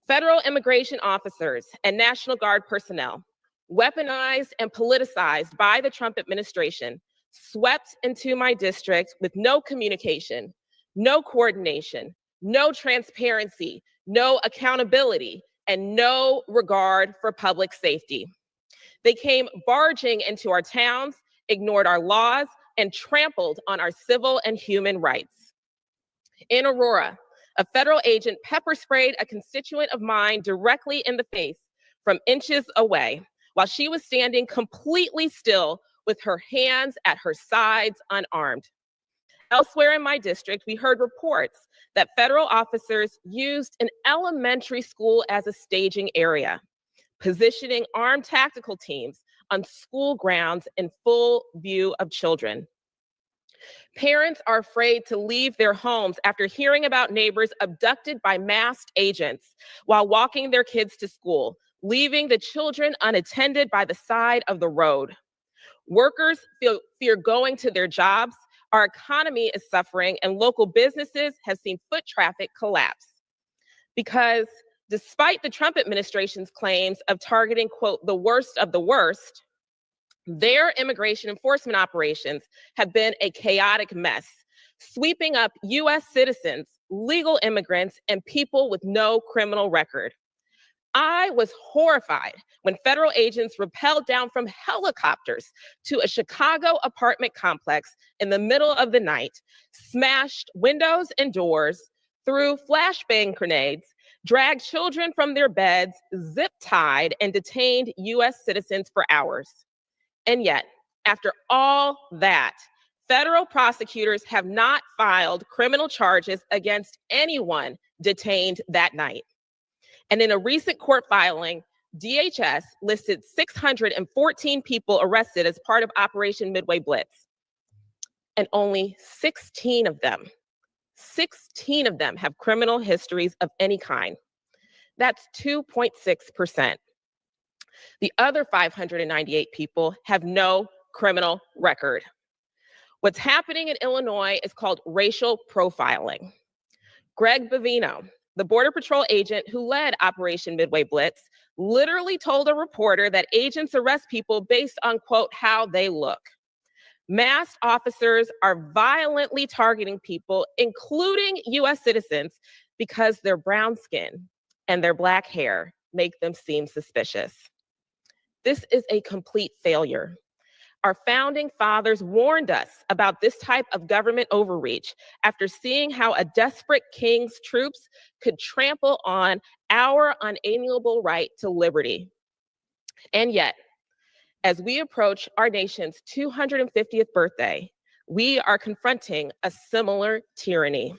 Federal immigration officers and National Guard personnel, weaponized and politicized by the Trump administration, swept into my district with no communication, no coordination, no transparency, no accountability, and no regard for public safety. They came barging into our towns, ignored our laws, and trampled on our civil and human rights. In Aurora, a federal agent pepper sprayed a constituent of mine directly in the face from inches away while she was standing completely still with her hands at her sides, unarmed. Elsewhere in my district, we heard reports that federal officers used an elementary school as a staging area, positioning armed tactical teams on school grounds in full view of children. Parents are afraid to leave their homes after hearing about neighbors abducted by masked agents while walking their kids to school, leaving the children unattended by the side of the road. Workers fear going to their jobs, our economy is suffering, and local businesses have seen foot traffic collapse. Because despite the Trump administration's claims of targeting, quote, the worst of the worst, their immigration enforcement operations have been a chaotic mess, sweeping up US citizens, legal immigrants, and people with no criminal record. I was horrified when federal agents rappelled down from helicopters to a Chicago apartment complex in the middle of the night, smashed windows and doors, threw flashbang grenades, dragged children from their beds, zip-tied, and detained US citizens for hours. And yet, after all that, federal prosecutors have not filed criminal charges against anyone detained that night. And in a recent court filing, DHS listed 614 people arrested as part of Operation Midway Blitz. And only 16 of them have criminal histories of any kind. That's 2.6%. The other 598 people have no criminal record. What's happening in Illinois is called racial profiling. Greg Bavino, the Border Patrol agent who led Operation Midway Blitz, literally told a reporter that agents arrest people based on, quote, how they look. Masked officers are violently targeting people, including US citizens, because their brown skin and their black hair make them seem suspicious. This is a complete failure. Our founding fathers warned us about this type of government overreach after seeing how a desperate king's troops could trample on our unalienable right to liberty. And yet, as we approach our nation's 250th birthday, we are confronting a similar tyranny.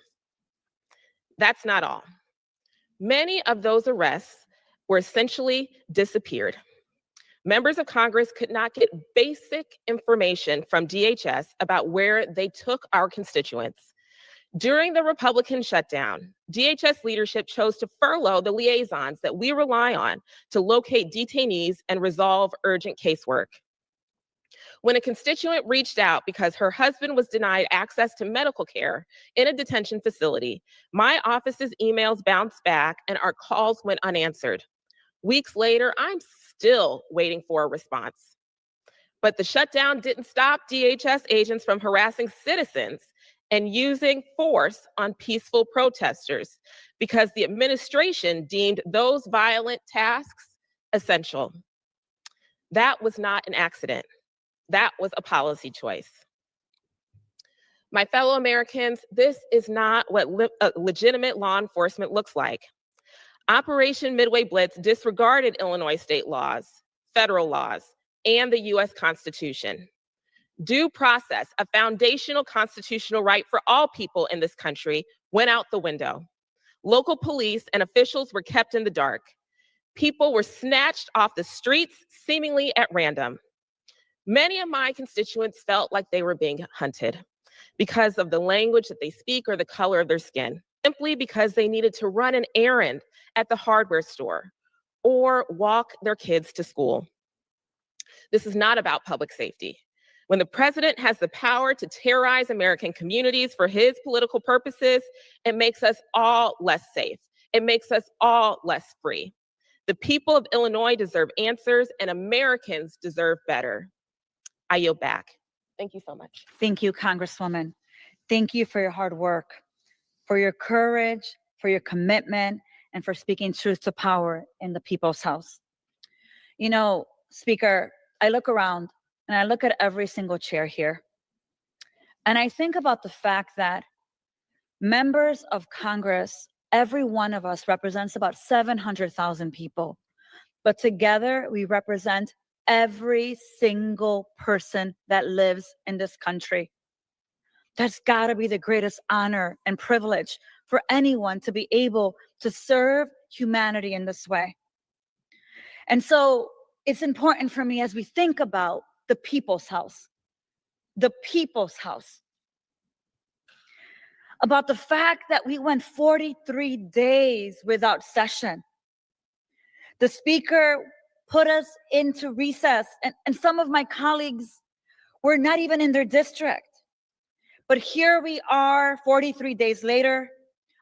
That's not all. Many of those arrests were essentially disappeared. Members of Congress could not get basic information from DHS about where they took our constituents. During the Republican shutdown, DHS leadership chose to furlough the liaisons that we rely on to locate detainees and resolve urgent casework. When a constituent reached out because her husband was denied access to medical care in a detention facility, my office's emails bounced back and our calls went unanswered. Weeks later, I'm still waiting for a response. But the shutdown didn't stop DHS agents from harassing citizens and using force on peaceful protesters because the administration deemed those violent tasks essential. That was not an accident. That was a policy choice. My fellow Americans, this is not what legitimate law enforcement looks like. Operation Midway Blitz disregarded Illinois state laws, federal laws, and the US Constitution. Due process, a foundational constitutional right for all people in this country, went out the window. Local police and officials were kept in the dark. People were snatched off the streets, seemingly at random. Many of my constituents felt like they were being hunted because of the language that they speak or the color of their skin, simply because they needed to run an errand at the hardware store or walk their kids to school. This is not about public safety. When the president has the power to terrorize American communities for his political purposes, it makes us all less safe. It makes us all less free. The people of Illinois deserve answers, and Americans deserve better. I yield back. Thank you so much. Thank you, Congresswoman. Thank you for your hard work, for your courage, for your commitment, and for speaking truth to power in the People's House. You know, Speaker, I look around and I look at every single chair here, and I think about the fact that members of Congress, every one of us represents about 700,000 people, but together we represent every single person that lives in this country. That's got to be the greatest honor and privilege for anyone to be able to serve humanity in this way. And so it's important for me as we think about the People's House, about the fact that we went 43 days without session. The Speaker put us into recess, and some of my colleagues were not even in their district. But here we are 43 days later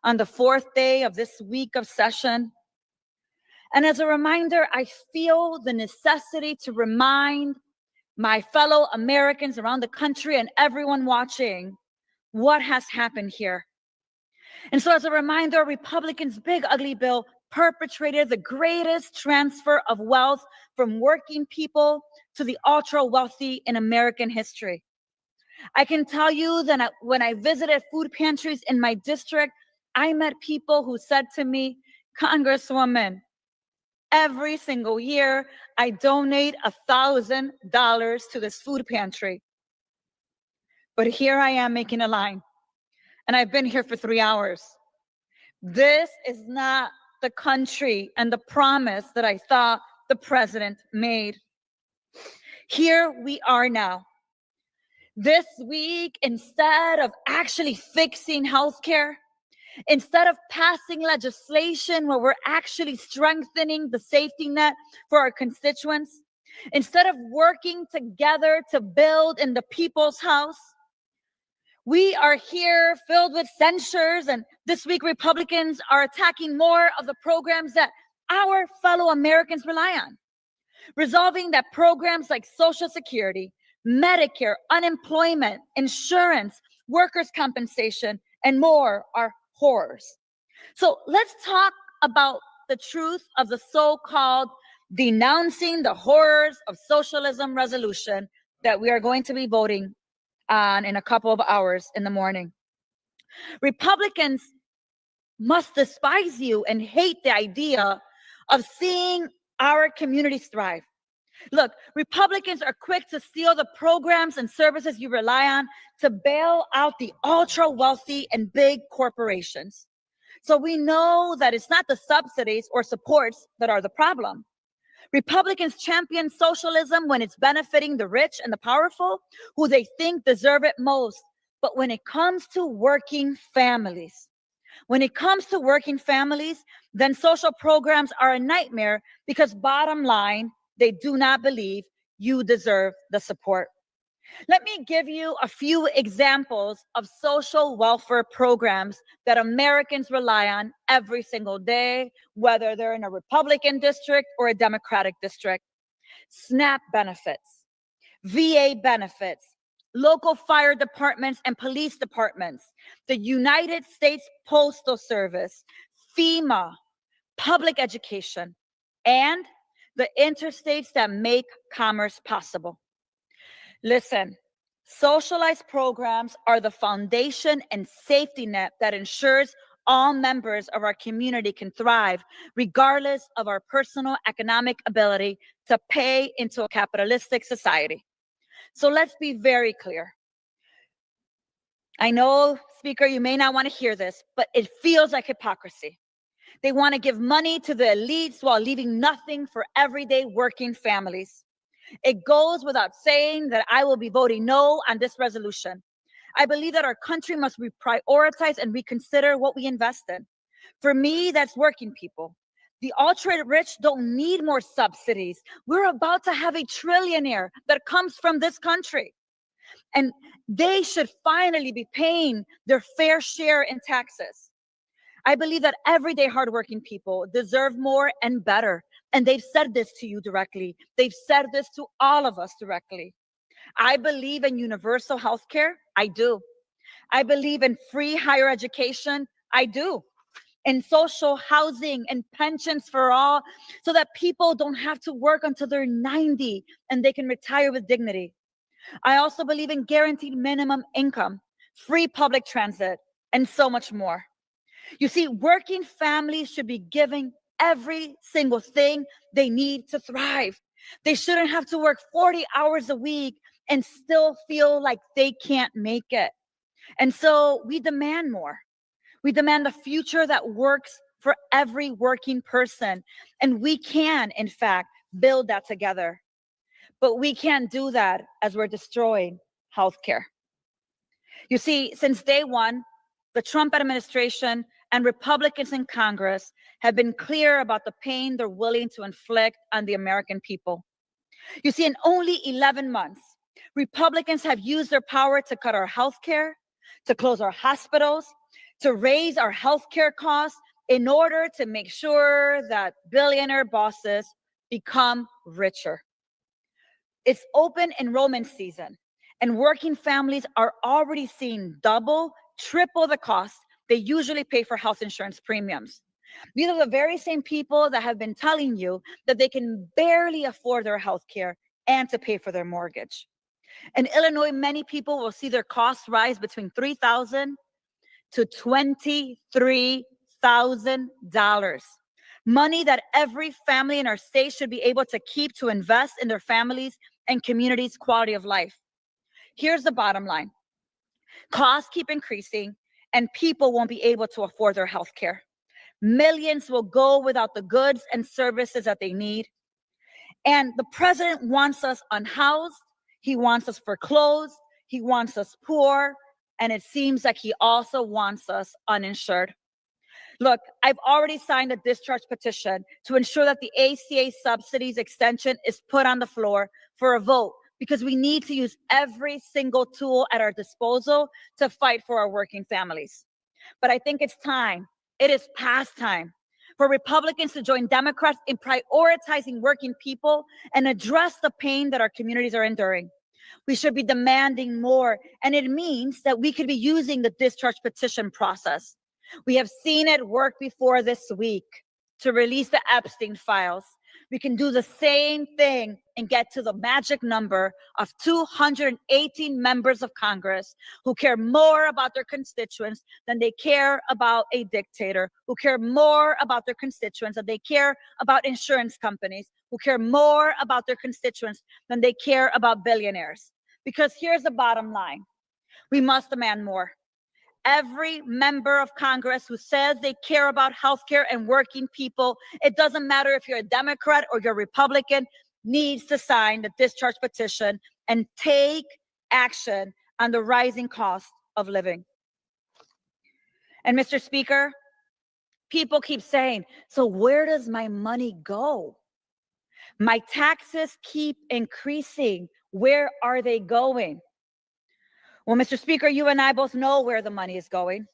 on the fourth day of this week of session. And as a reminder, I feel the necessity to remind my fellow Americans around the country and everyone watching what has happened here. And so as a reminder, Republicans' big ugly bill perpetrated the greatest transfer of wealth from working people to the ultra wealthy in American history. I can tell you that when I visited food pantries in my district, I met people who said to me, Congresswoman, every single year I donate $1,000 to this food pantry. But here I am making a line, and I've been here for 3 hours. This is not the country and the promise that I thought the president made. Here we are now. This week, instead of actually fixing healthcare, instead of passing legislation where we're actually strengthening the safety net for our constituents, instead of working together to build in the People's House, we are here filled with censures, and this week Republicans are attacking more of the programs that our fellow Americans rely on, resolving that programs like Social Security, Medicare, unemployment, insurance, workers' compensation, and more are horrors. So let's talk about the truth of the so-called denouncing the horrors of socialism resolution that we are going to be voting on in a couple of hours in the morning. Republicans must despise you and hate the idea of seeing our communities thrive. Look, Republicans are quick to steal the programs and services you rely on to bail out the ultra wealthy and big corporations. So we know that it's not the subsidies or supports that are the problem. Republicans champion socialism when it's benefiting the rich and the powerful, who they think deserve it most. But when it comes to working families, then social programs are a nightmare because bottom line, they do not believe you deserve the support. Let me give you a few examples of social welfare programs that Americans rely on every single day, whether they're in a Republican district or a Democratic district. SNAP benefits, VA benefits, local fire departments and police departments, the United States Postal Service, FEMA, public education, and the interstates that make commerce possible. Listen, socialized programs are the foundation and safety net that ensures all members of our community can thrive, regardless of our personal economic ability to pay into a capitalistic society. So let's be very clear. I know, Speaker, you may not want to hear this, but it feels like hypocrisy. They want to give money to the elites while leaving nothing for everyday working families. It goes without saying that I will be voting no on this resolution. I believe that our country must reprioritize and reconsider what we invest in. For me, that's working people. The ultra rich don't need more subsidies. We're about to have a trillionaire that comes from this country. And they should finally be paying their fair share in taxes. I believe that everyday hardworking people deserve more and better. And they've said this to you directly. They've said this to all of us directly. I believe in universal health care. I do. I believe in free higher education. I do. In social housing and pensions for all, so that people don't have to work until they're 90 and they can retire with dignity. I also believe in guaranteed minimum income, free public transit, and so much more. You see, working families should be given every single thing they need to thrive. They shouldn't have to work 40 hours a week and still feel like they can't make it. And so we demand more. We demand a future that works for every working person. And we can, in fact, build that together. But we can't do that as we're destroying healthcare. You see, since day one, the Trump administration and Republicans in Congress have been clear about the pain they're willing to inflict on the American people. You see, in only 11 months, Republicans have used their power to cut our healthcare, to close our hospitals, to raise our healthcare costs in order to make sure that billionaire bosses become richer. It's open enrollment season, and working families are already seeing double, triple the cost they usually pay for health insurance premiums. These are the very same people that have been telling you that they can barely afford their health care and to pay for their mortgage. In Illinois, many people will see their costs rise between $3,000 to $23,000. Money that every family in our state should be able to keep to invest in their families and communities' quality of life. Here's the bottom line. Costs keep increasing and people won't be able to afford their health care. Millions will go without the goods and services that they need. And the president wants us unhoused. He wants us foreclosed. He wants us poor. And it seems like he also wants us uninsured. Look, I've already signed a discharge petition to ensure that the ACA subsidies extension is put on the floor for a vote, because we need to use every single tool at our disposal to fight for our working families. But I think it's time, it is past time, for Republicans to join Democrats in prioritizing working people and address the pain that our communities are enduring. We should be demanding more, and it means that we could be using the discharge petition process. We have seen it work before this week to release the Epstein files. we can do the same thing and get to the magic number of 218 members of Congress who care more about their constituents than they care about a dictator, who care more about their constituents than they care about insurance companies, who care more about their constituents than they care about billionaires. Because here's the bottom line. We must demand more. Every member of Congress who says they care about healthcare and working people, it doesn't matter if you're a Democrat or you're a Republican, needs to sign the discharge petition and take action on the rising cost of living. And Mr. Speaker, people keep saying, so where does my money go? My taxes keep increasing. Where are they going? Well, Mr. Speaker, you and I both know where the money is going.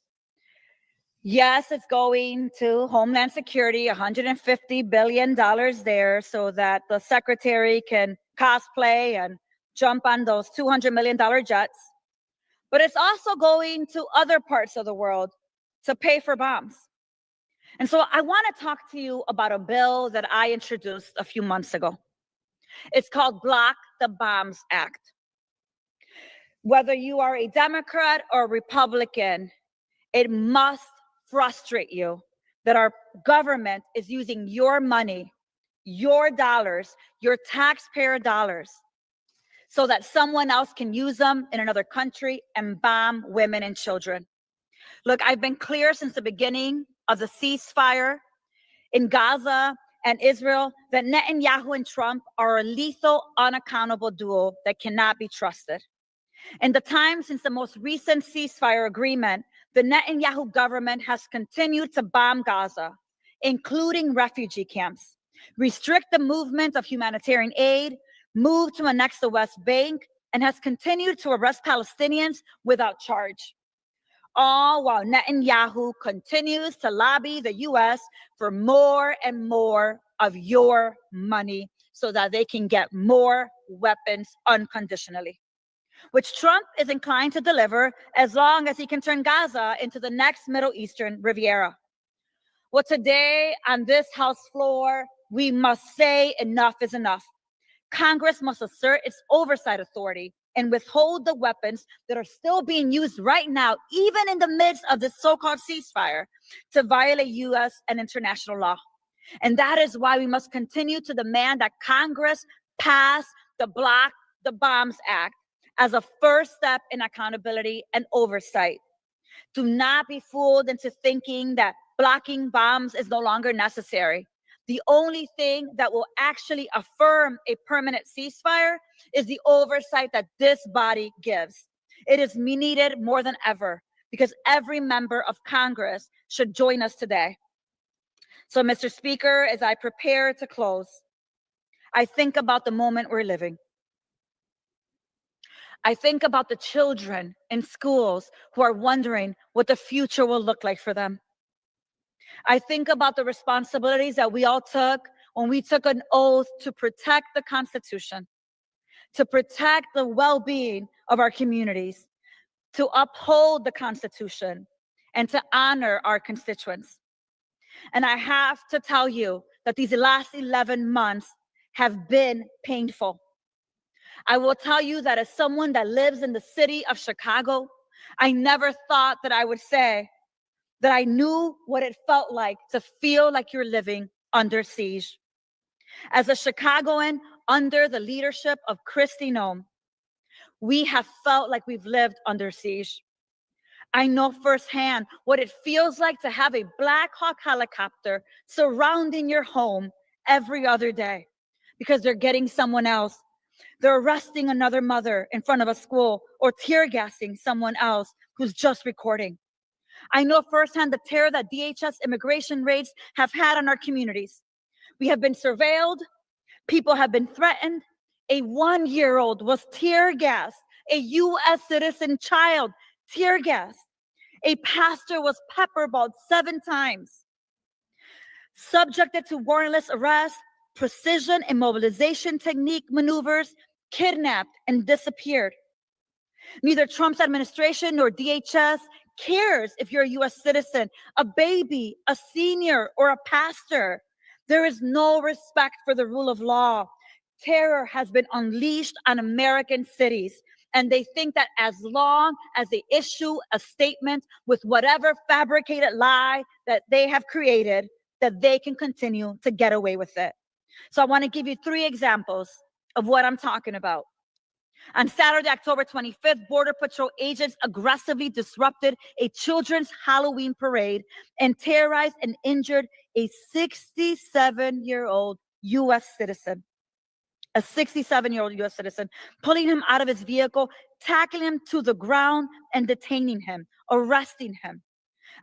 Yes, it's going to Homeland Security, $150 billion there so that the secretary can cosplay and jump on those $200 million jets. But it's also going to other parts of the world to pay for bombs. And so I want to talk to you about a bill that I introduced a few months ago. It's called Block the Bombs Act. Whether you are a Democrat or a Republican, it must frustrate you that our government is using your money, your dollars, your taxpayer dollars, so that someone else can use them in another country and bomb women and children. Look, I've been clear since the beginning of the ceasefire in Gaza and Israel that Netanyahu and Trump are a lethal, unaccountable duo that cannot be trusted. In the time since the most recent ceasefire agreement, the Netanyahu government has continued to bomb Gaza, including refugee camps, restrict the movement of humanitarian aid, move to annex the West Bank, and has continued to arrest Palestinians without charge. All while Netanyahu continues to lobby the US for more and more of your money so that they can get more weapons unconditionally, which Trump is inclined to deliver as long as he can turn Gaza into the next Middle Eastern Riviera. Well, today on this House floor, we must say enough is enough. Congress must assert its oversight authority and withhold the weapons that are still being used right now, even in the midst of this so-called ceasefire, to violate US and international law. And that is why we must continue to demand that Congress pass the Block the Bombs Act as a first step in accountability and oversight. Do not be fooled into thinking that blocking bombs is no longer necessary. The only thing that will actually affirm a permanent ceasefire is the oversight that this body gives. It is needed more than ever because every member of Congress should join us today. So, Mr. Speaker, as I prepare to close, I think about the moment we're living. I think about the children in schools who are wondering what the future will look like for them. I think about the responsibilities that we all took when we took an oath to protect the Constitution, to protect the well-being of our communities, to uphold the Constitution, and to honor our constituents. And I have to tell you that these last 11 months have been painful. I will tell you that as someone that lives in the city of Chicago, I never thought that I would say that I knew what it felt like to feel like you're living under siege. As a Chicagoan under the leadership of Kristi Noem, we have felt like we've lived under siege. I know firsthand what it feels like to have a Black Hawk helicopter surrounding your home every other day because they're getting someone else. They're arresting another mother in front of a school or tear gassing someone else who's just recording. I know firsthand the terror that DHS immigration raids have had on our communities. We have been surveilled. People have been threatened. A 1-year-old was tear gassed. A US citizen child tear gassed. A pastor was pepperballed 7 times. Subjected to warrantless arrest, precision immobilization technique maneuvers, kidnapped and disappeared. Neither Trump's administration nor DHS cares if you're a US citizen, a baby, a senior, or a pastor. There is no respect for the rule of law. Terror has been unleashed on American cities, and they think that as long as they issue a statement with whatever fabricated lie that they have created, that they can continue to get away with it. So I want to give you 3 examples of what I'm talking about. On Saturday, October 25th, Border Patrol agents aggressively disrupted a children's Halloween parade and terrorized and injured a 67-year-old US citizen. A 67-year-old US citizen, pulling him out of his vehicle, tackling him to the ground, and detaining him, arresting him.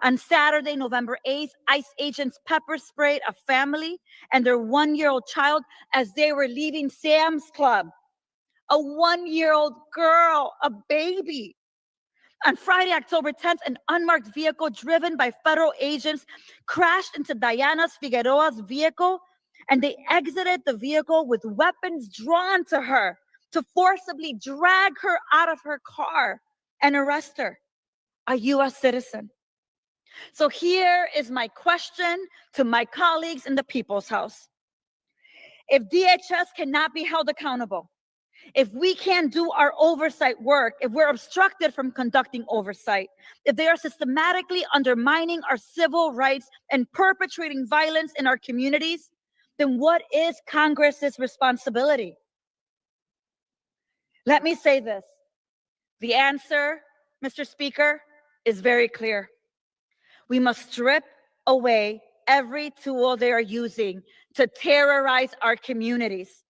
On Saturday, November 8th, ICE agents pepper sprayed a family and their 1-year-old child as they were leaving Sam's Club. A 1-year-old girl, a baby. On Friday, October 10th, an unmarked vehicle driven by federal agents crashed into Diana Figueroa's vehicle, and they exited the vehicle with weapons drawn to her to forcibly drag her out of her car and arrest her, a US citizen. So here is my question to my colleagues in the People's House. If DHS cannot be held accountable, if we can't do our oversight work, if we're obstructed from conducting oversight, if they are systematically undermining our civil rights and perpetrating violence in our communities, then what is Congress's responsibility? Let me say this. The answer, Mr. Speaker, is very clear. We must strip away every tool they are using to terrorize our communities.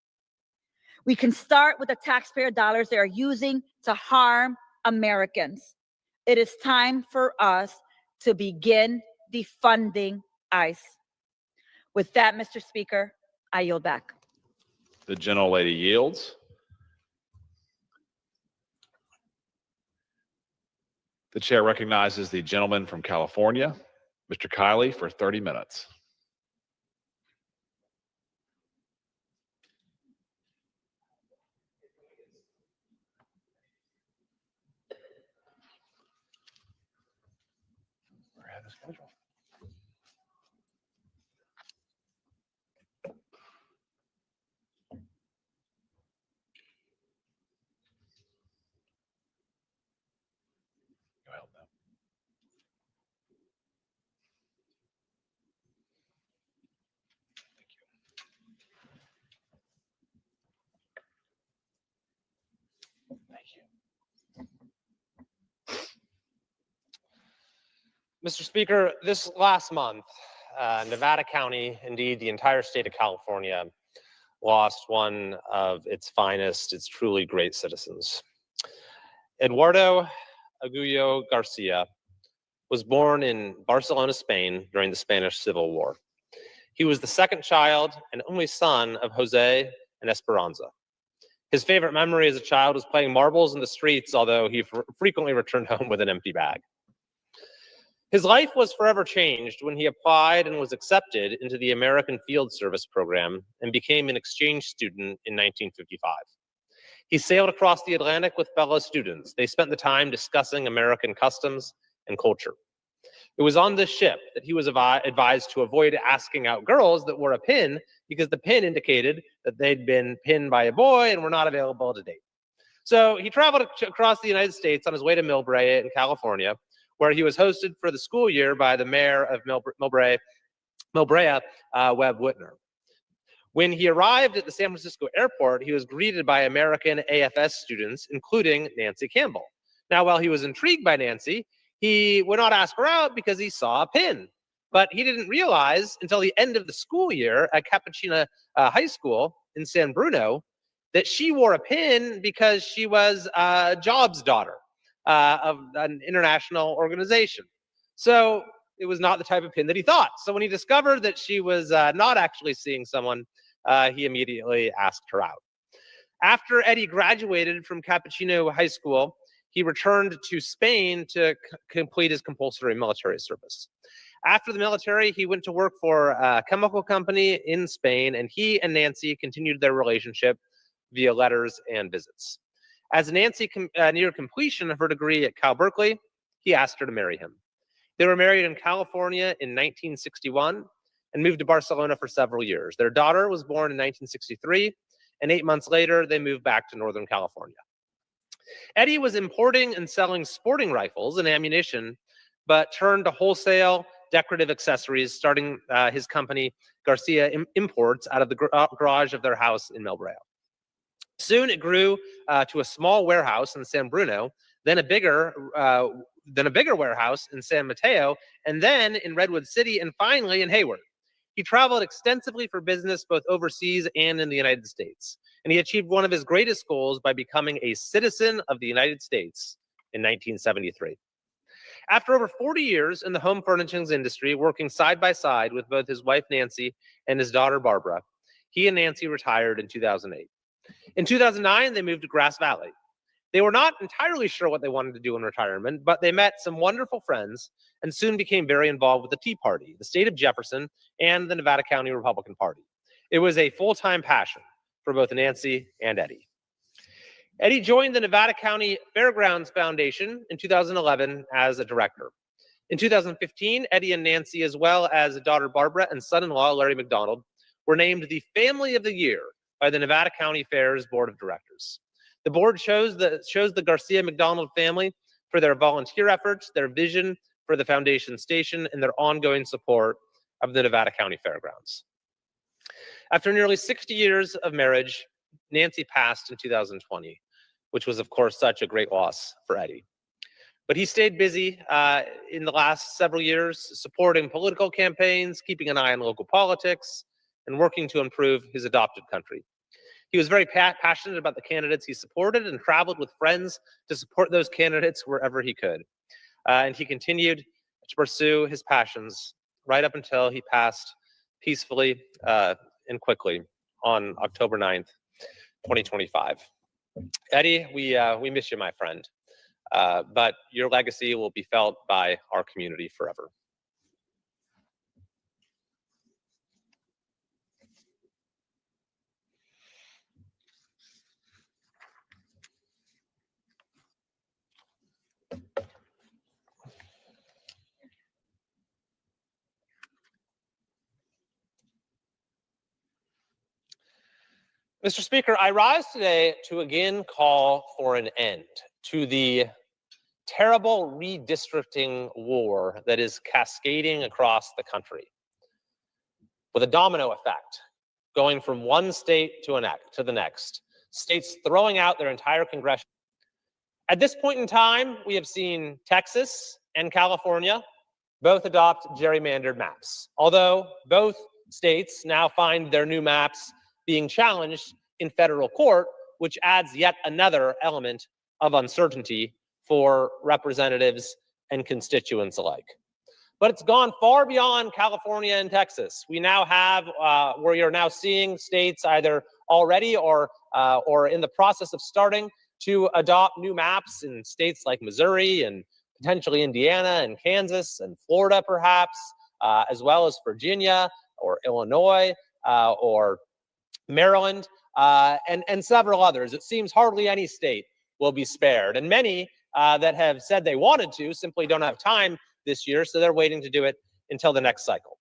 We can start with the taxpayer dollars they are using to harm Americans. It is time for us to begin defunding ICE. With that, Mr. Speaker, I yield back. The gentlelady yields. The chair recognizes the gentleman from California, Mr. Kiley, for 30 minutes. Mr. Speaker, this last month, Nevada County, indeed the entire state of California, lost one of its finest, its truly great citizens. Eduardo Aguirre Garcia was born in Barcelona, Spain during the Spanish Civil War. He was the second child and only son of Jose and Esperanza. His favorite memory as a child was playing marbles in the streets, although he frequently returned home with an empty bag. His life was forever changed when he applied and was accepted into the American Field Service program and became an exchange student in 1955. He sailed across the Atlantic with fellow students. They spent the time discussing American customs and culture. It was on this ship that he was advised to avoid asking out girls that wore a pin because the pin indicated that they'd been pinned by a boy and were not available to date. So he traveled across the United States on his way to Millbrae in California, where he was hosted for the school year by the mayor of Millbrae, Webb Whitner. When he arrived at the San Francisco airport, he was greeted by American AFS students, including Nancy Campbell. Now, while he was intrigued by Nancy, he would not ask her out because he saw a pin. But he didn't realize until the end of the school year at Capuchina High School in San Bruno that she wore a pin because she was Jobs' daughter of an international organization. So it was not the type of pin that he thought. So when he discovered that she was not actually seeing someone, he immediately asked her out. After Eddie graduated from Capuchino High School, he returned to Spain to complete his compulsory military service. After the military, he went to work for a chemical company in Spain, and he and Nancy continued their relationship via letters and visits. As Nancy neared completion of her degree at Cal Berkeley, he asked her to marry him. They were married in California in 1961, and moved to Barcelona for several years. Their daughter was born in 1963, and 8 months later, they moved back to Northern California. Eddie was importing and selling sporting rifles and ammunition, but turned to wholesale decorative accessories, starting his company, Garcia Imports, out of the garage of their house in Mel Brayo. Soon it grew to a small warehouse in San Bruno, then a bigger warehouse in San Mateo, and then in Redwood City, and finally in Hayward. He traveled extensively for business, both overseas and in the United States. And he achieved one of his greatest goals by becoming a citizen of the United States in 1973. After over 40 years in the home furnishings industry, working side by side with both his wife, Nancy, and his daughter, Barbara, he and Nancy retired in 2008. In 2009, they moved to Grass Valley. They were not entirely sure what they wanted to do in retirement, but they met some wonderful friends and soon became very involved with the Tea Party, the state of Jefferson, and the Nevada County Republican Party. It was a full-time passion for both Nancy and Eddie. Eddie joined the Nevada County Fairgrounds Foundation in 2011 as a director. In 2015, Eddie and Nancy, as well as daughter Barbara and son-in-law Larry McDonald, were named the Family of the Year by the Nevada County Fair's Board of Directors. The board chose the Garcia McDonald family for their volunteer efforts, their vision for the foundation station, and their ongoing support of the Nevada County Fairgrounds. After nearly 60 years of marriage, Nancy passed in 2020, which was, of course, such a great loss for Eddie. But he stayed busy in the last several years, supporting political campaigns, keeping an eye on local politics, and working to improve his adopted country. He was very passionate about the candidates he supported and traveled with friends to support those candidates wherever he could. And he continued to pursue his passions right up until he passed peacefully and quickly on October 9th, 2025. Eddie, we miss you, my friend, but your legacy will be felt by our community forever. Mr. Speaker, I rise today to again call for an end to the terrible redistricting war that is cascading across the country, with a domino effect going from one state to the next, states throwing out their entire congressional. At this point in time, we have seen Texas and California both adopt gerrymandered maps, although both states now find their new maps being challenged in federal court, which adds yet another element of uncertainty for representatives and constituents alike. But it's gone far beyond California and Texas. We now have, we are now seeing states either already or in the process of starting to adopt new maps in states like Missouri and potentially Indiana and Kansas and Florida perhaps, as well as Virginia or Illinois or Maryland, and several others. It seems hardly any state will be spared. And many that have said they wanted to simply don't have time this year, so they're waiting to do it until the next cycle.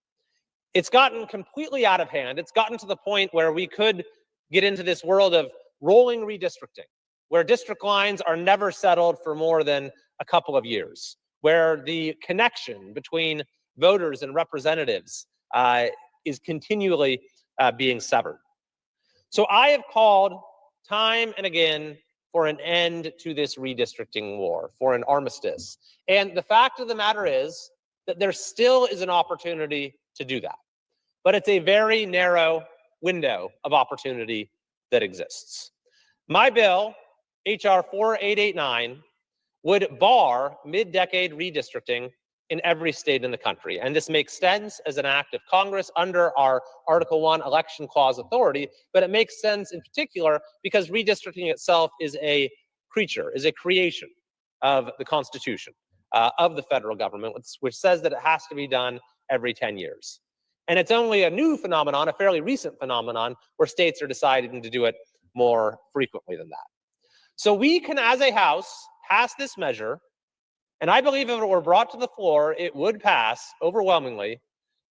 It's gotten completely out of hand. It's gotten to the point where we could get into this world of rolling redistricting, where district lines are never settled for more than a couple of years, where the connection between voters and representatives is continually being severed. So I have called time and again for an end to this redistricting war, for an armistice. And the fact of the matter is that there still is an opportunity to do that. But it's a very narrow window of opportunity that exists. My bill, HR 4889, would bar mid-decade redistricting in every state in the country. And this makes sense as an act of Congress under our Article 1 Election Clause authority, but it makes sense in particular because redistricting itself is a creation of the Constitution, of the federal government, which says that it has to be done every 10 years. And it's only a new phenomenon, a fairly recent phenomenon, where states are deciding to do it more frequently than that. So we can, as a House, pass this measure, and I believe if it were brought to the floor, it would pass overwhelmingly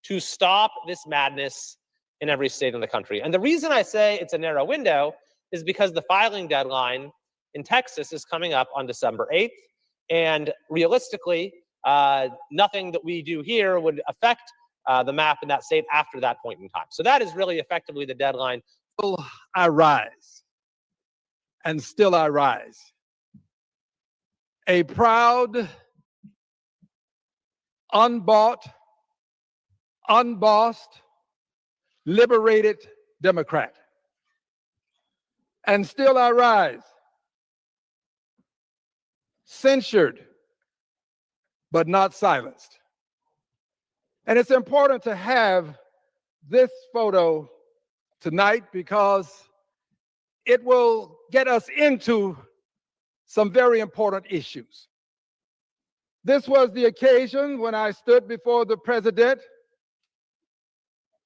to stop this madness in every state in the country. And the reason I say it's a narrow window is because the filing deadline in Texas is coming up on December 8th. And realistically, nothing that we do here would affect the map in that state after that point in time. So that is really effectively the deadline. I rise, and still I rise. A proud, unbought, unbossed, liberated Democrat. And still I rise. Censured, but not silenced. And it's important to have this photo tonight because it will get us into some very important issues. This was the occasion when I stood before the president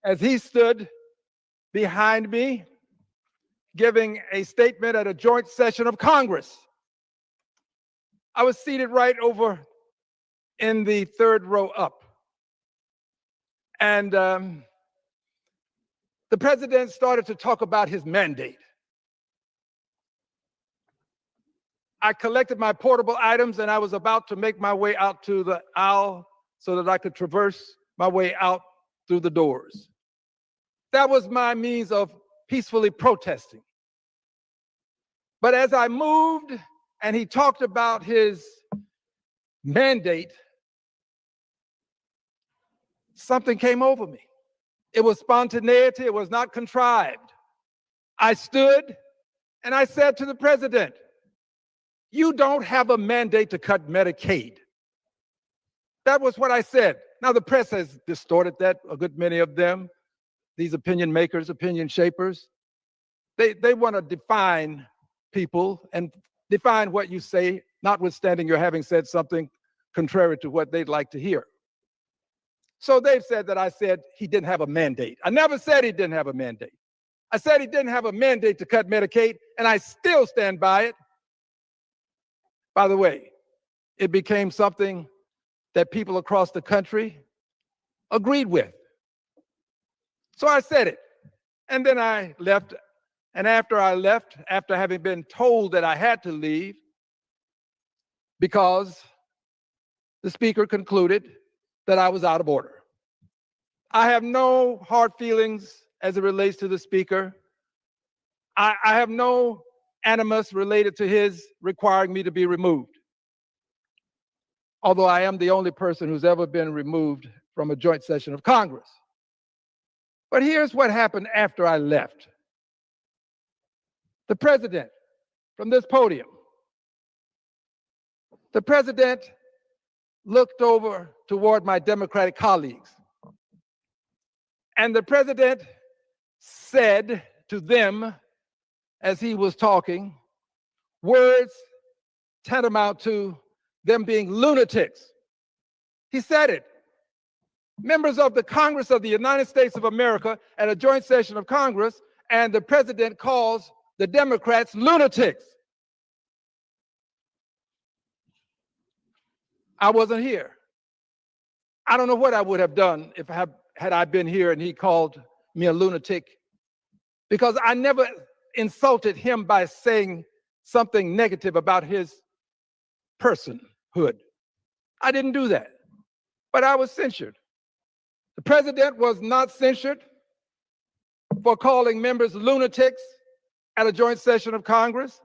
as he stood behind me, giving a statement at a joint session of Congress. I was seated right over in the third row up. And the president started to talk about his mandate. I collected my portable items and I was about to make my way out to the aisle so that I could traverse my way out through the doors. That was my means of peacefully protesting. But as I moved and he talked about his mandate, something came over me. It was spontaneity, it was not contrived. I stood and I said to the president, "You don't have a mandate to cut Medicaid." That was what I said. Now the press has distorted that, a good many of them, these opinion makers, opinion shapers. They want to define people and define what you say, notwithstanding your having said something contrary to what they'd like to hear. So they've said that I said he didn't have a mandate. I never said he didn't have a mandate. I said he didn't have a mandate to cut Medicaid, and I still stand by it. By the way, it became something that people across the country agreed with. So I said it, and then I left. And after I left, after having been told that I had to leave, because the speaker concluded that I was out of order. I have no hard feelings as it relates to the speaker. I have no animus related to his requiring me to be removed. Although I am the only person who's ever been removed from a joint session of Congress. But here's what happened after I left. The president, from this podium, the president looked over toward my Democratic colleagues. And the president said to them, as he was talking, words tantamount to them being lunatics. He said it. Members of the Congress of the United States of America at a joint session of Congress, and the president calls the Democrats lunatics. I wasn't here. I don't know what I would have done if had I been here and he called me a lunatic, because I never insulted him by saying something negative about his personhood. I didn't do that, but I was censured. The president was not censured for calling members lunatics at a joint session of Congress.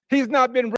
He's not been